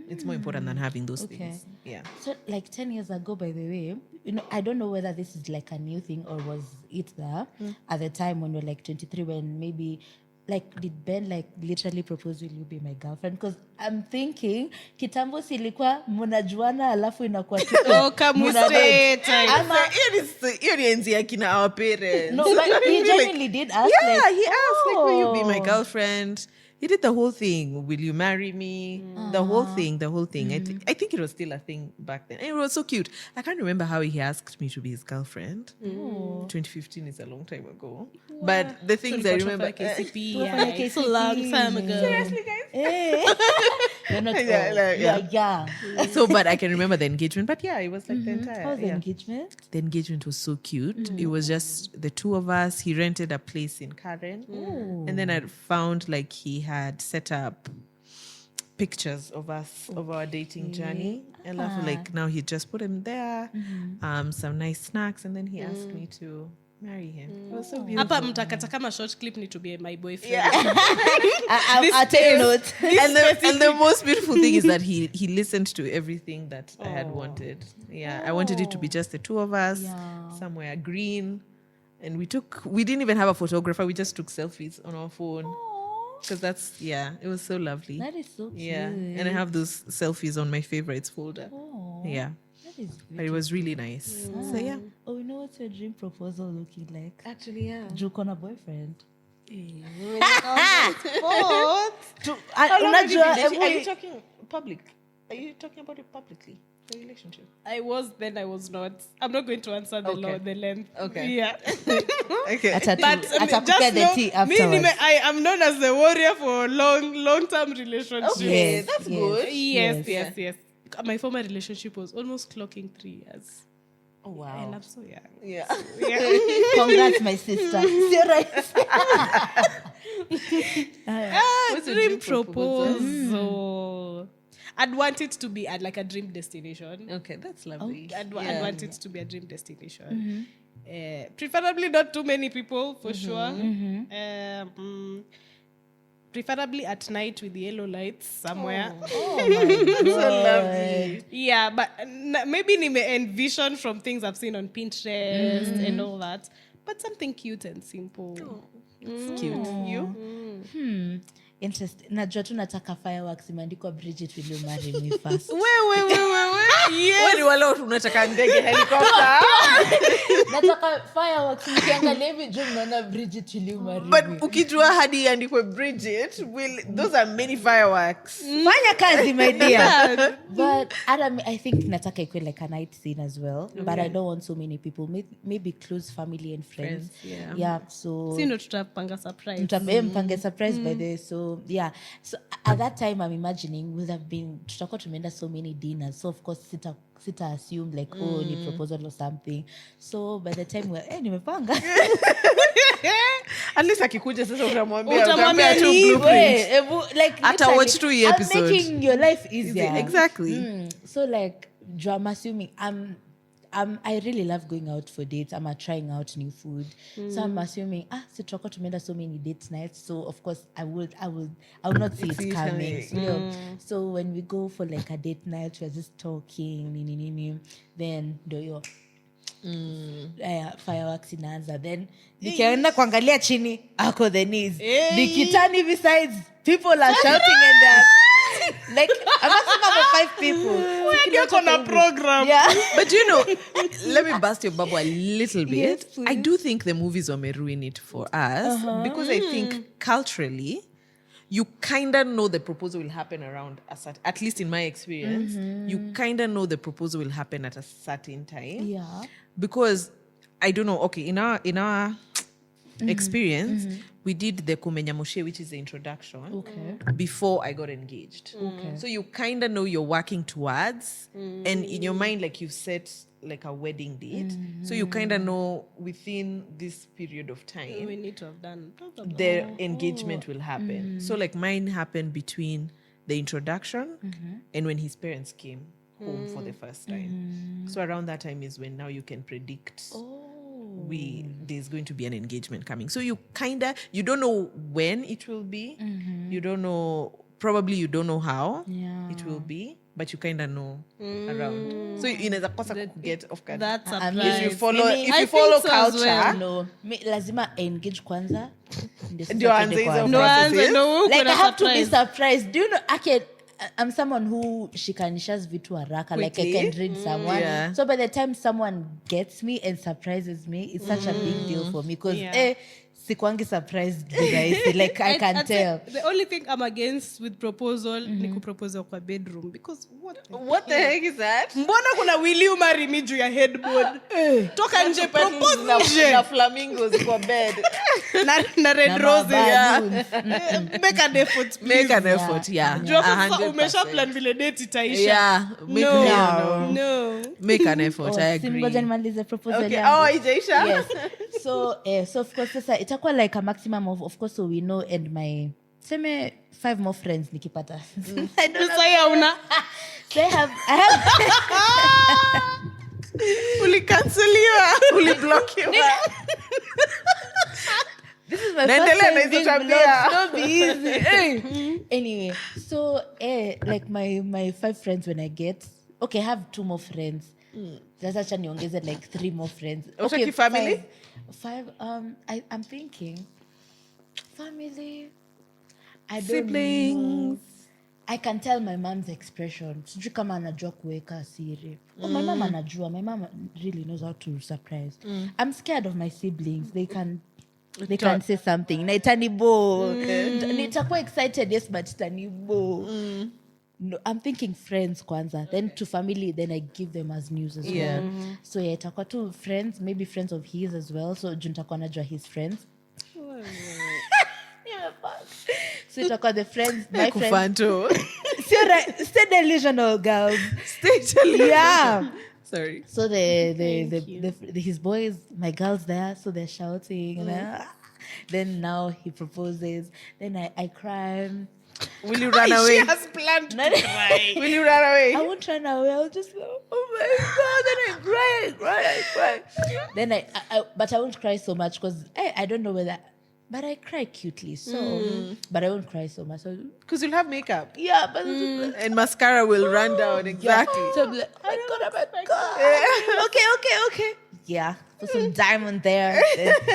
It's more important than having those things. Yeah. So like 10 years ago, by the way, I don't know whether this is like a new thing or was it there at the time when you're like 23, when maybe like did Ben like literally propose, will you be my girlfriend? Because I'm thinking kitambo silikuwa munajuana alafu inakuwa tu Oh, come muna date. straight. Ama- Hiyo ni enzi ya kina our parents. No, but he genuinely did ask. Yeah, like, he asked, like, will you be my oh. girlfriend? He did the whole thing. Will you marry me? The whole thing. I think it was still a thing back then. And it was so cute. I can't remember how he asked me to be his girlfriend. 2015 is a long time ago. But the things I remember... KCP, Tulifanya it's a long time ago. Seriously, guys? You're not Yeah. So, but I can remember the engagement. But yeah, it was like the entire... How was the engagement? The engagement was so cute. It was just the two of us. He rented a place in Karen. And then I found like he had set up pictures of us, of our dating journey. And I feel like now he just put him there, some nice snacks, and then he asked me to marry him. It was so beautiful. Hapa mtakata kama short clip need to be my boyfriend. Yeah. I'll take notes. And the most beautiful thing is that he listened to everything that I had wanted. Yeah, I wanted it to be just the two of us, somewhere green. And we didn't even have a photographer. We just took selfies on our phone. Because it was so lovely. That is so cute. Yeah. And I have those selfies on my favorites folder. Yeah. That is But it was really nice. So yeah. Oh, you know what's your dream proposal looking like? Actually, yeah. Juke on a boyfriend. Are you talking public? Are you talking about it publicly? The relationship? I was, then I was not. I'm not going to answer the length. Okay. Yeah. Okay. Atakupea the tea afterwards. I am known as the warrior for long-term relationships. Okay, Yes, that's yes. good. Yes. My former relationship was almost clocking 3 years. Oh, wow. And I'm so young. Yeah. Congrats, my sister. You're right. What's your Dream dream proposal? proposal. I'd want it to be like a dream destination. Okay, that's lovely. I'd want it to be a dream destination. Preferably not too many people, for sure. Preferably at night with yellow lights somewhere. So lovely. Yeah, but maybe nime envision from things I've seen on Pinterest and all that. But something cute and simple. It's cute. You? Interesting. Najua tu nataka fireworks imeandikwa Bridget, will you marry me first? Yes. Wani wala unataka ndege helicopter? Nataka fireworks nikiangalia hivi juu naona Bridget, will you marry me? But ukijua hadi iandikwe Bridget, those are many fireworks. Fanya kazi, my dear. But I think nataka ikwe like a night scene as well. Okay. But I don't want so many people. Maybe close family and friends. Yeah, so... Sino tutapanga surprise. Mpange surprise by the... So, yeah. So, at that time, I'm imagining we'll have been... Tutakuwa tumeenda so many dinners. So, of course, sita assume like, ni proposal or something. So, by the time we're... nimepanga. At least akikuja sasa utamwambia tu blueprint. Like, Ata watch 2 episodes. I'm making your life easier. Exactly. So, like, I'm assuming I really love going out for dates. I'm trying out new food. So I'm assuming, tutakuwa tumeenda so many date nights. So of course I will not see it coming. So when we go for like a date night, we're just talking, then do your fireworks inaanza. Then nikienda kuangalia chini, ako the knees. Nikitani besides, people are shouting and they're like a maximum of 5 people. We're on a program. Yeah. But let me burst your bubble a little bit. Yes, I do think the movies may ruin it for us because I think culturally, you kind of know the proposal will happen around at least in my experience, you kind of know the proposal will happen at a certain time. Yeah. Because I don't know. Okay, in our experience, we did the kumenya moshe, which is the introduction, before I got engaged. So you kind of know you're working towards, and in your mind, like you've set like a wedding date. So you kind of know within this period of time, we need to have done the engagement will happen. So like mine happened between the introduction and when his parents came home for the first time. So around that time is when now you can predict there's going to be an engagement coming. So you don't know when it will be. You don't know, probably you don't know how it will be, but you kind of know around. So inaweza kosa get off guard. That's a if you follow culture. Well. No, lazima engage kwanza. Ndio anze hizo Like like I have to be surprised. Do you know, I'm someone who shikanishas vitu haraka. Like I can read someone. Yeah. So by the time someone gets me and surprises me, it's such a big deal for me. Because sikwangi surprised guys. Like I can tell. The only thing I'm against with proposal ni kuproposal kwa bedroom, because What the heck is that? mbona kuna will you marry me juu ya headboard? Toka nje, propose nje. Na flamingos kwa bed. na red Na roses. maballoons. Make an effort, please. Make an effort, yeah. Juu hapo sasa 100%. umesha plan vile date itaisha. Yeah, No. make an effort. I agree. Ngoja nimalize proposal Okay. yangu. Oh, Ijaisha. Yes. So of course sasa itakuwa like a maximum of course OWINO and my seme 5 more friends nikipata. I don't know. Sasa hauna. So I have Ulikanseliwa. Uliblokiwa. this is my Naendelea first na time hizo being tabia. blocked. Don't be easy. Anyway, so like my 5 friends when I get, okay, I have 2 more friends. Sasa acha niongeze like 3 more friends. Okay, family? 5 I'm thinking family. I don't Siblings. know. I can tell my mom's expression. Sijui kama anajua kuweka siri. Oh, my mom anajua. My mom really knows how to surprise. I'm scared of my siblings. They can say something. Na itanibo. Nitakuwa excited, yes, but itanibo. No, I'm thinking friends kwanza. Then to family, then I give them as news as well. So yeah, itakuwa tu friends, maybe friends of his as well. So nitakuwa najua his friends. So itakuwa the friends, my friends. Kufanto. Stay delusional, girls. Stay delusional. Yeah. Sorry. So his boys, my girls there, so they're shouting. And then now he proposes. Then I cry. Will you run away? She has planned to cry. Will you run away? I won't run away. I'll just go, oh my God. Then I cry. Then but I won't cry so much because I don't know whether. But I cry cutely, so. But I won't cry so much. So, Because you'll have makeup. yeah, but And mascara will run down, exactly. So I'm like, oh my God. Okay. Yeah, put some diamond there.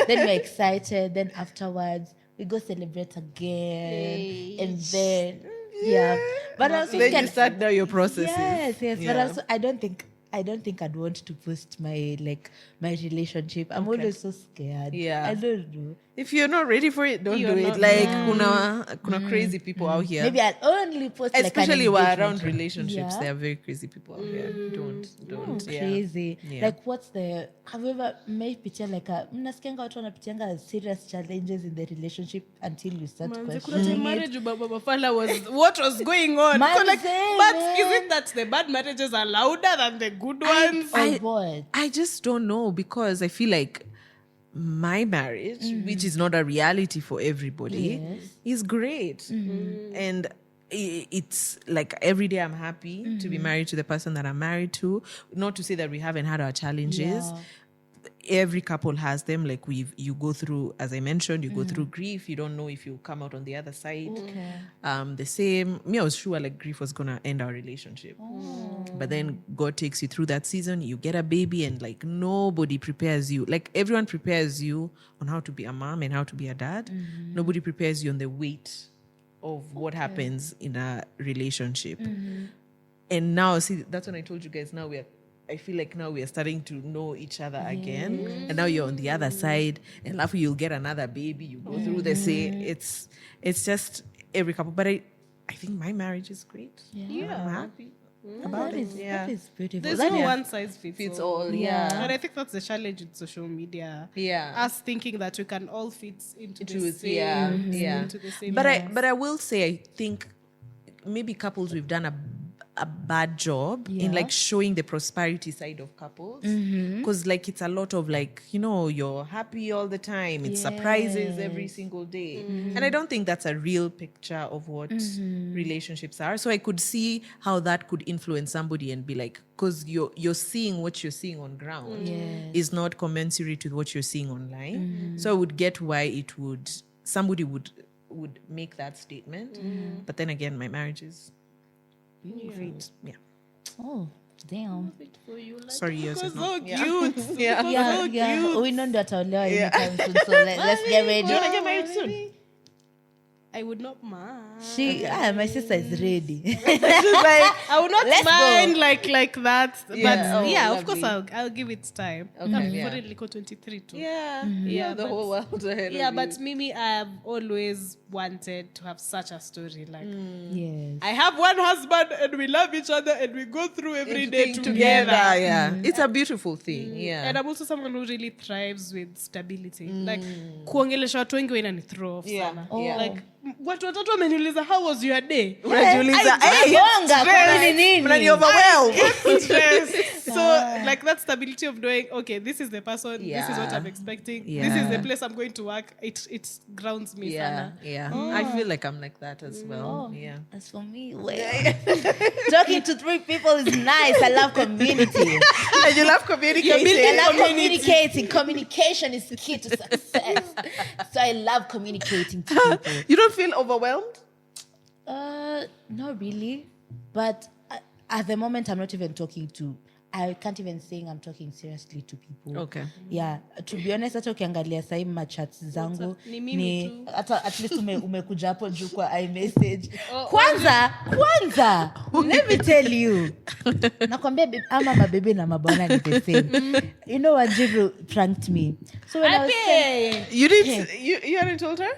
Then we're excited. Then afterwards, we go celebrate again. And then, yeah. But also Then you start now your processes. Yes. But Yeah. also, I don't think I'd want to post my relationship. I'm always so scared. Yeah. I don't know. If you're not ready for it, don't You're do it. not- Like, kuna crazy people out here. Maybe I'll only post Especially like an we're around engagement. relationships. Yeah. There are very crazy people out here. Don't. Yeah. Crazy. Yeah. Like have you ever mmepitia like mnasikianga watu wanapitianga serious challenges in the relationship until you start Kuna time questioning it. marriage Baba Bafala was what was going on? Man, So like, same, but man. is it that the bad marriages are louder than the good ones? Oh boy. I just don't know, because I feel like my marriage, which is not a reality for everybody, is great. And it's like every day I'm happy to be married to the person that I'm married to. Not to say that we haven't had our challenges. Yeah. Every couple has them. Like you go through, as I mentioned, you go through grief. You don't know if you come out on the other side. Okay. The same. Me, I was sure like grief was gonna end our relationship, but then God takes you through that season. You get a baby, and like nobody prepares you. Like everyone prepares you on how to be a mom and how to be a dad. Nobody prepares you on the weight of what happens in a relationship. And now, see, that's when I told you guys. Now I feel like now we are starting to know each other again, and now you're on the other side, and after you'll get another baby, you go through the same. It's just every couple, but I think my marriage is great. I'm happy about it. That is beautiful. There's That no is- one size fits It's all. all And I think that's the challenge in social media. Yeah. Us thinking that we can all fit into the Truth, same, yeah. into the same. But I will say, I think maybe couples, we've done a bad job in like showing the prosperity side of couples, because like it's a lot of like, you're happy all the time, it's surprises every single day, and I don't think that's a real picture of what relationships are. So I could see how that could influence somebody and be like, because you're seeing what you're seeing on ground is not commensurate with what you're seeing online. So I would get why somebody would make that statement. But then again, my marriage is great. Yeah. Oh, damn. Sorry, yours is not. so cute. Yeah. We know that I'll anytime soon, so let's get ready. Do you want to get married soon? I would not mind. My sister is ready. She's like, I would not Let's mind go. like that. Yeah. But Oh, of course lovely. I'll give it time. Okay, yeah. For it, 23 too. yeah, Yeah, the but- whole world ahead Yeah, of but you. Mimi, I have always wanted to have such a story. Like, Yes. I have one husband and we love each other and we go through every day Everything together. yeah. It's a beautiful thing. Yeah. And I'm also someone who really thrives with stability. Like, kuongelesha watu wengi ina ni throw off Yeah, sana. yeah. Like, watu watatu wameniuliza, how was your day? Unajiuliza, Ai, hey, bonga, stress. kwani nini? Mnani overwhelmed. So like that stability of knowing, okay, this is the person, this is what Yeah. I'm expecting, this Yeah. is the place I'm going to work. It grounds me Yeah, sana. yeah. I feel like I'm like that as well. Yeah. As for me, well, talking to 3 people is nice. I love community. And you love I communicating. love communicating. Communication is the key to success. So I love communicating to people. You don't feel overwhelmed? Not really. But at the moment, I'm not even talking to. I can't even say I'm talking seriously to people. Okay. Yeah, to be honest, hata ukiangalia sahi machats zangu Ni mimi tu. hata at least umekuja hapo juu kwa iMessage. Kwanza, let me tell you. Nakwambia ama mabebe na mabwana ni the same. You know Wanjiru pranked me. So when I was saying, You didn't. You hadn't told her?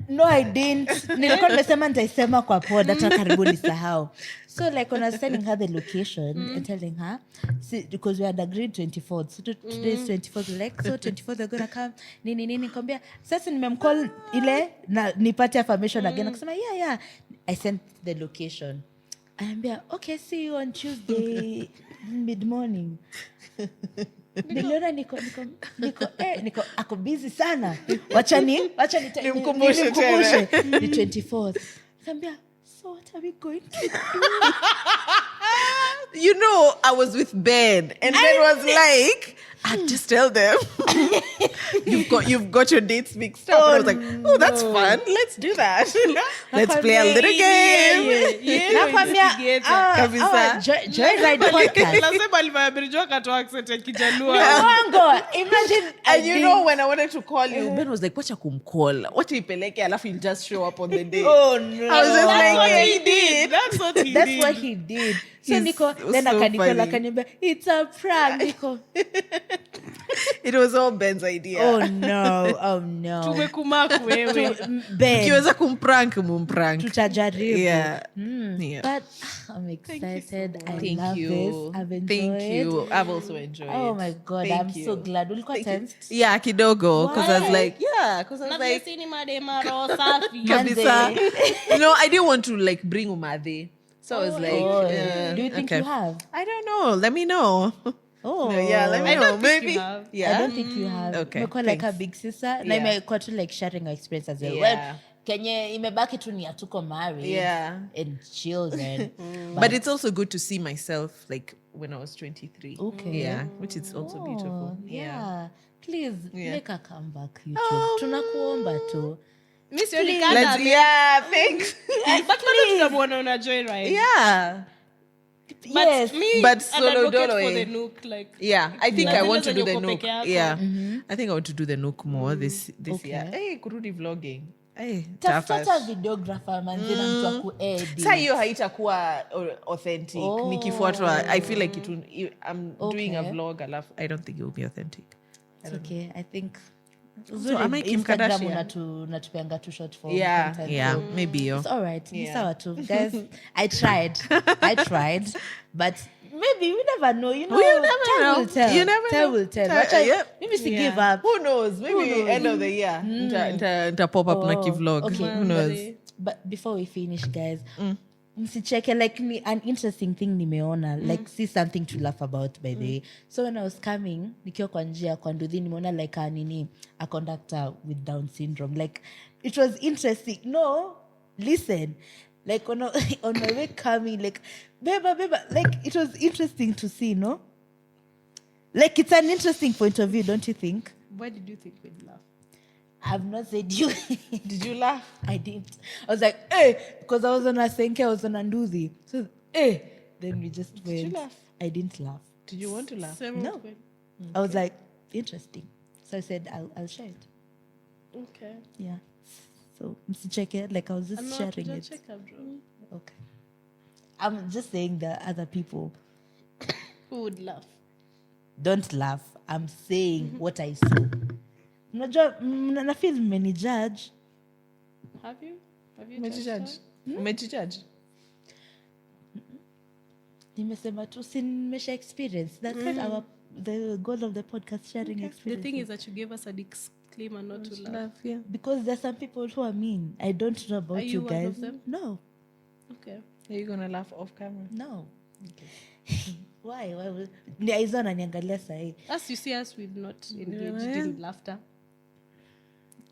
no, I didn't. Nilikuwa nimesema nitaisema kwa pod hata karibu nisahau. So like when I was telling her the location and telling her, see, because we had agreed 24th. So today's 24th. Like, so 24th they're gonna come. Nini. Nikwambia, sasa nimemcall ile na nipate affirmation again. Akasema, yeah. I sent the location. Anambia, okay, see you on Tuesday mid-morning. Niliona niko ako busy sana. Wacha Nimkumbushe tena. Ni 24th. Akambia, so what are we going to do? You know, I was with Ben, and Ben was like, "I'd just tell them you've got your dates mixed up." And I was like, "Oh, that's fun. Let's do that. Let's play a little game." Nakwambia, Kabisa. Joyride podcast. Lazima alivaya BRIJO akatoa accent ya Kijaluo. Bongo, imagine. And you know, when I wanted to call you, Ben was like, "Wacha kumcall. Wacha ipeleke, alafu you'll just show up on the day." Oh no. I was just That's like, what "Yeah, he did. That's what he That's did. what he did. So He's Nico, then so akanikola funny. akaniambia, it's a prank, Nico. It was all Ben's idea. Oh no. Tumekumaku wewe. Ben, Ukiweza kumprank, mumprank. tutajaribu. Yeah. But I'm excited. I Thank love you. this. I've enjoyed. Thank you. I've also enjoyed. Oh my God, Thank I'm you. so glad. Ulikuwa tense? Yeah, kidogo. Because I was Why? like, because I was like, Manze. kabisa. No, I didn't want to like bring Umadhe. So I was like, Do you think okay. you have? I don't know. Let me know. Oh. No, yeah, let me I know. don't think Maybe. you have. Yeah. I don't think you have. Okay, Umekuwa like a thanks. big sister. Na Yeah. imekuwa tu like sharing our experience as well. Yeah. Well, kenye imebaki tu ni hatuko married. Yeah. And children. But it's also good to see myself like when I was 23. Okay. Yeah, which is also beautiful. Yeah. Please Yeah. make a comeback YouTube. Tunakuomba tu. Mimi sionekana. Thanks. But bado tunamuona una Joyride. Yeah. But Yes. me, But an solo advocate dolo, for eh. the Nook, like, Yeah, I think I Zile want to do zenye the uko Nook. peke yako. Yeah, I think I want to do the Nook more this Okay. year. Hey, kurudi vlogging. Hey, Tafuta tafash. videographer manzi na mtu wa kuedit. Sa hiyo haitakuwa authentic. Oh. Nikifuatwa, I feel like I'm doing a Okay. vlog. I don't think it will be authentic. It's okay. I think So am I Kim Instagram Kardashian? unatupeanga tu short form Yeah, content. yeah, So maybe yo. it's all right. Ni Yeah. sawa tu. Guys, I tried. But maybe we never know. You know, You never time know. will tell. You never time know. will tell. Time- Wacha- yep. Maybe she Yeah. give up. Who knows? Maybe end of the year. Nita pop up na vlog. Okay. Who knows? But before we finish, guys, msicheke, like me, an interesting thing nimeona, like see something to laugh about by the way. So when I was coming, nikiwa kwa njia kwa Nduthi, nimeona like a conductor with Down syndrome. Like it was interesting. No, listen. Like on my way coming, like beba, like it was interesting to see, no? Like it's an interesting point of view, don't you think? why did you think we'd laugh? I've not said you. Did you laugh? I didn't. I was like, hey, because I was on a Senke, I was on a Nduthi. So, hey. Then we just went. you laugh? I didn't laugh. Did you want to laugh? No. I was like, interesting. So I said, I'll share it. Okay. Yeah. So check it. Like I was just sharing it. Okay. I'm just saying the other people. Who would laugh? Don't laugh. I'm saying what I saw. Unajua na feel many judge. Have you Umejudge? Nimesema tu nimesha experience. That's the goal of the podcast, sharing experience. The thing is that you gave us a disclaimer not to laugh. Yeah. Because there's some people who are mean. I don't know about Are you guys. one of them? No. Okay. Are you gonna laugh off camera? No. Okay. Why would Aiza ananiangalia sahi? As you see us, we've not engaged in laughter.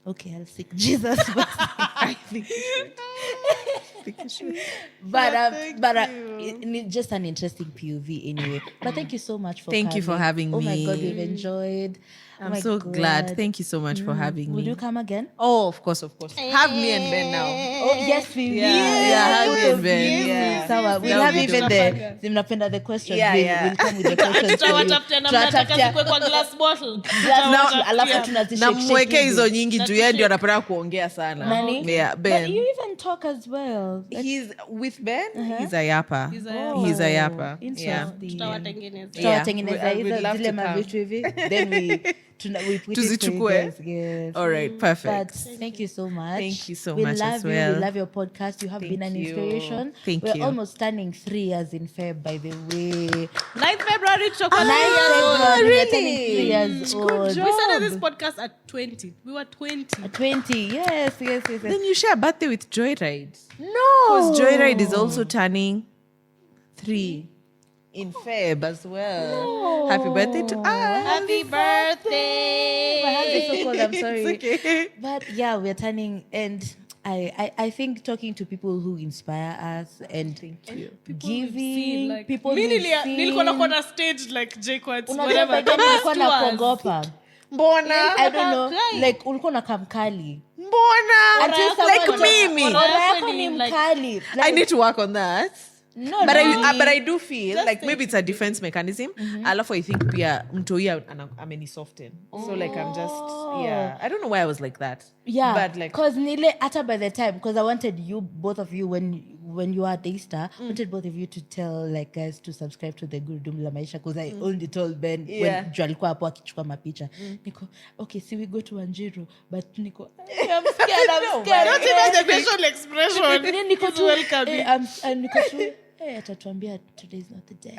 Okay, I'll seek Jesus. I think you should. But just an interesting POV anyway. But thank you so much for Thank coming. you for having me. Oh my God, we've enjoyed. I'm so glad. Thank you so much for having Will me. you come again? Oh, of course. Have me and Ben now. Oh yes, we will. Yeah, have me and Ben. Yeah. Sawa, we'll have even the mnapenda the questions. We'll come with the questions. Tutawatafutia na mnataka zikuwe kwa glass bottle. Alafu tunazishake. Na mweke hizo nyingi juu yeye ndio anapenda kuongea sana. Nani? Yeah, Ben. But you even talk as well. He's with Ben. He's a yapper. He's a yapper. Yeah. Interesting. Tutawatengeneza. Tutawatengeneza I would hizo love zile to come. mavitu hivi. Then we put it Tuzichukue. for you guys. Yes. All right, perfect. But thank you so much. Thank you so we much love as you. well. We love your podcast. You have been an you. inspiration. Thank We're you. almost turning 3 years in Feb, by the way. 9th February, tutakuwa 9 February, we're turning 3 really? years old. We started this podcast at 20. We were 20. 20, yes. Then you share a birthday with Joyride. No. Because Joyride is also turning 3 in Feb as well. Happy birthday to us. Happy birthday. My hand is so cold, I'm sorry. It's okay. But yeah, we're turning, and I think talking to people who inspire us and giving people nilikuwa na kona stage like Jacobs whatever. Nilikuwa na kuogopa. Mbona? I don't know. Like ulikuwa na kamkali. Mbona? Like mimi. Ora yako ni mkali. I need to work on that. No, but really. I do feel like maybe it's a defense mechanism. Alafu I think pia mtoia ameni soften. So like I'm just I don't know why I was like that. Yeah, but like because nile ata by the time, because I wanted you, both of you, when you are Daystar, wanted both of you to tell like guys to subscribe to the Gurudum la Maisha, because I only told Ben when juu alikuwa hapo akichukua mapicha. Niko okay, see we go to Wanjiru, but niko I'm scared. Not even the facial expression. Niko tu welcome. Niko tu atatuambia today is not the day.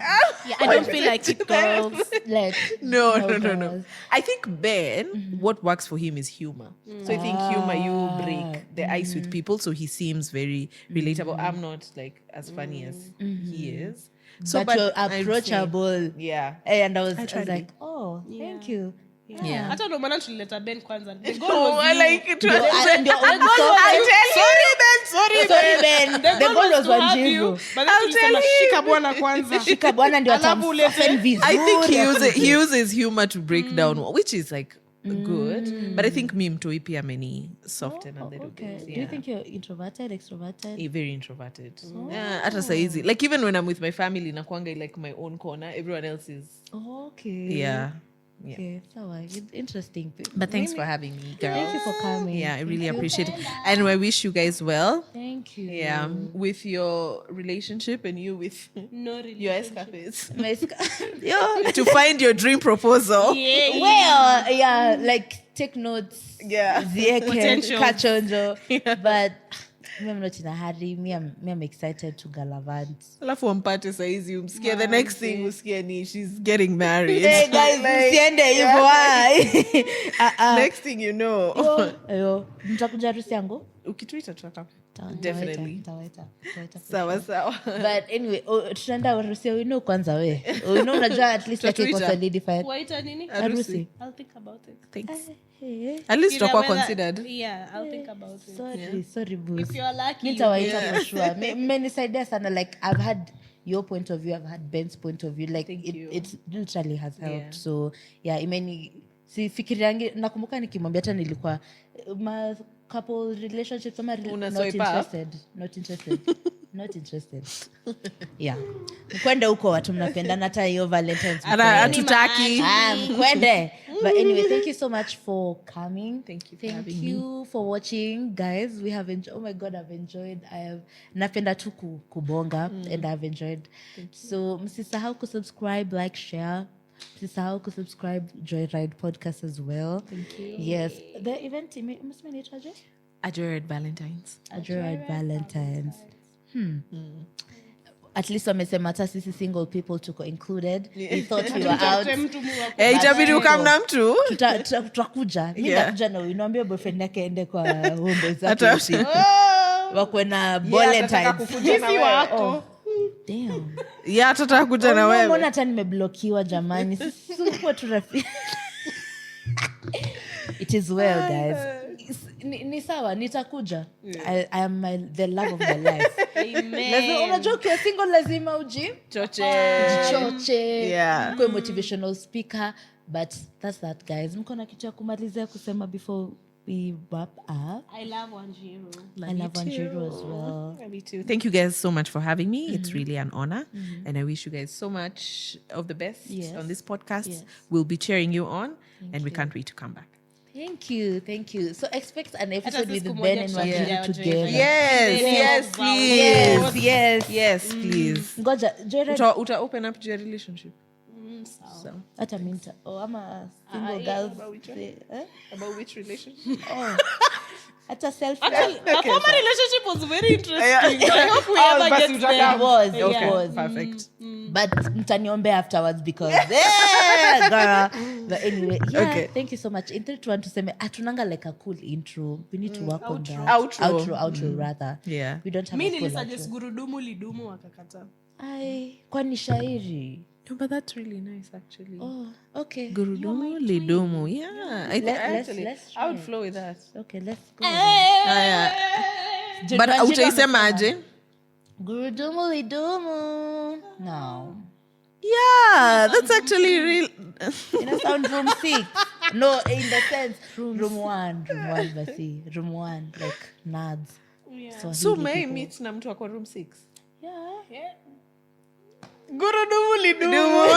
Yeah, I don't feel like it, girls. Like No. girls. I think Ben, what works for him is humor. So I think humor, you break the ice with people, so he seems very relatable. I'm not like as funny as he is. So, but you're approachable. Yeah. And I was tried like, oh, thank you. Yeah. Hata ndo maana tulileta Ben kwanza. The goal Oh, was I you. like it. Sorry, Ben. The goal was to have you, Wanjiru. but then tulisema shika bwana kwanza. Shika bwana ndio Alafu ulete. atamsoften vizuri. I think he uses humor to break down, which is like good. But I think me mtoi pia many soften a little Okay. bit. Do you think you're introverted, extroverted? Very introverted. Yeah, hata saizi. Like even when I'm with my family, nakuanga like my own corner. Everyone else is Okay. yeah. Okay, so interesting. But thanks for having me, girl. Thank you for coming. Yeah, I really appreciate it. And I wish you guys well. Thank you. Yeah, with your relationship and you with No really. your escapades. Yo. To find your dream proposal. Well, yeah, like take notes. Yeah. Zieke, catch on. But I'm not in a hurry. Me, I'm excited to galavant. Alafu wampate saizi umsikia the next thing usikia ni she's getting married. Hey guys, msiende hivyo. Next thing you know. Yo, mtakuja harusi yangu? Ukituita tutaka. Definitely. Tawaita. Sawa. But anyway, tutaenda harusi ya OWINO kwanza we. OWINO unajua at least like iko solidified. Waita nini? Harusi. I'll think about it. Thanks. Hey. At least tutakuwa Whether- considered. Yeah, I'll think about it. Sorry boos. If you're lucky, Nitawaita for sure. Mmenisaidia sana, like I've had your point of view, I've had Ben's point of view, like it literally has helped. Yeah. So yeah, sifikiriangi, nakumbuka nikimwambia hata nilikuwa ma couple relationships ama not interested. Yeah. Mkwende huko watu mnapendana hata hiyo Valentine's. Hatutaki. Mkwende. But anyway, thank you so much for coming. Thank you for having me. For watching, guys. We have enjoyed. Oh my God, I've enjoyed. Napenda tu kubonga, and I've enjoyed. So msisahau kusubscribe, like, share. Msisahau kusubscribe Joyride podcast as well. Thank you. Yes, the event must be A Joyride Valentine's. A Joyride Valentine's. At least wamesema hata sisi single people tuko included. We thought we were out. Itabidi ukamna mtu. Tutakuja. Mimi nitakuja na niambie boyfriend yake ende kwa homeboys zake. Wakwe na Valentine's. Sisi wako. Damn. Yeah, tutataka kuja na wewe. Mbona hata nimeblokiwa jamani? Sisi kwa turafi. It is well, guys. Ni sawa, nitakuja. I am the love of my life. Amen. Unajua ukiwa single lazima jichoche. Yeah. Kwa motivational speaker. But that's that, guys. Mko na kitu ya kumalizia kusema before we wrap up? I love Wanjiru. I love Wanjiru as well. Me too. Thank you guys so much for having me. It's really an honor. And I wish you guys so much of the best on this podcast. Yes. We'll be cheering you on and we can't wait to come back. Thank you. So expect an episode with siku Ben moja and tutakuja Wanjiru Joyride. together. Yes, please. Yes. Please. Ngoja, Joyride. Uta open up to your relationship. So. Hata minta. Ama single girls. About which relationship? Hata self. Actually, our former relationship was very interesting. I hope we ever get there. It was. Okay, It was. perfect. But mtaniombe afterwards because girl. But anyway, Okay. Thank you so much. In 3 to 1 to say atunanga like a cool intro. We need to work on that. Outro rather. Yeah. We don't have Mimi a cool nilisuggest outro. gurudumu lidumu wakakata. Kwani shairi. No, but that's really nice actually. Oh, okay. Gurudumu lidumu. Yeah. I think Let's I would try. flow with that. Okay, let's go. But utaisemaje? Gurudumu lidumu. No. Yeah, that's actually real. In a sound room 6. No, in the sense room 1 basi. Room 1 like nads. Yeah. So may meet na mtu wako room 6. Yeah. Gurudumu lidumu.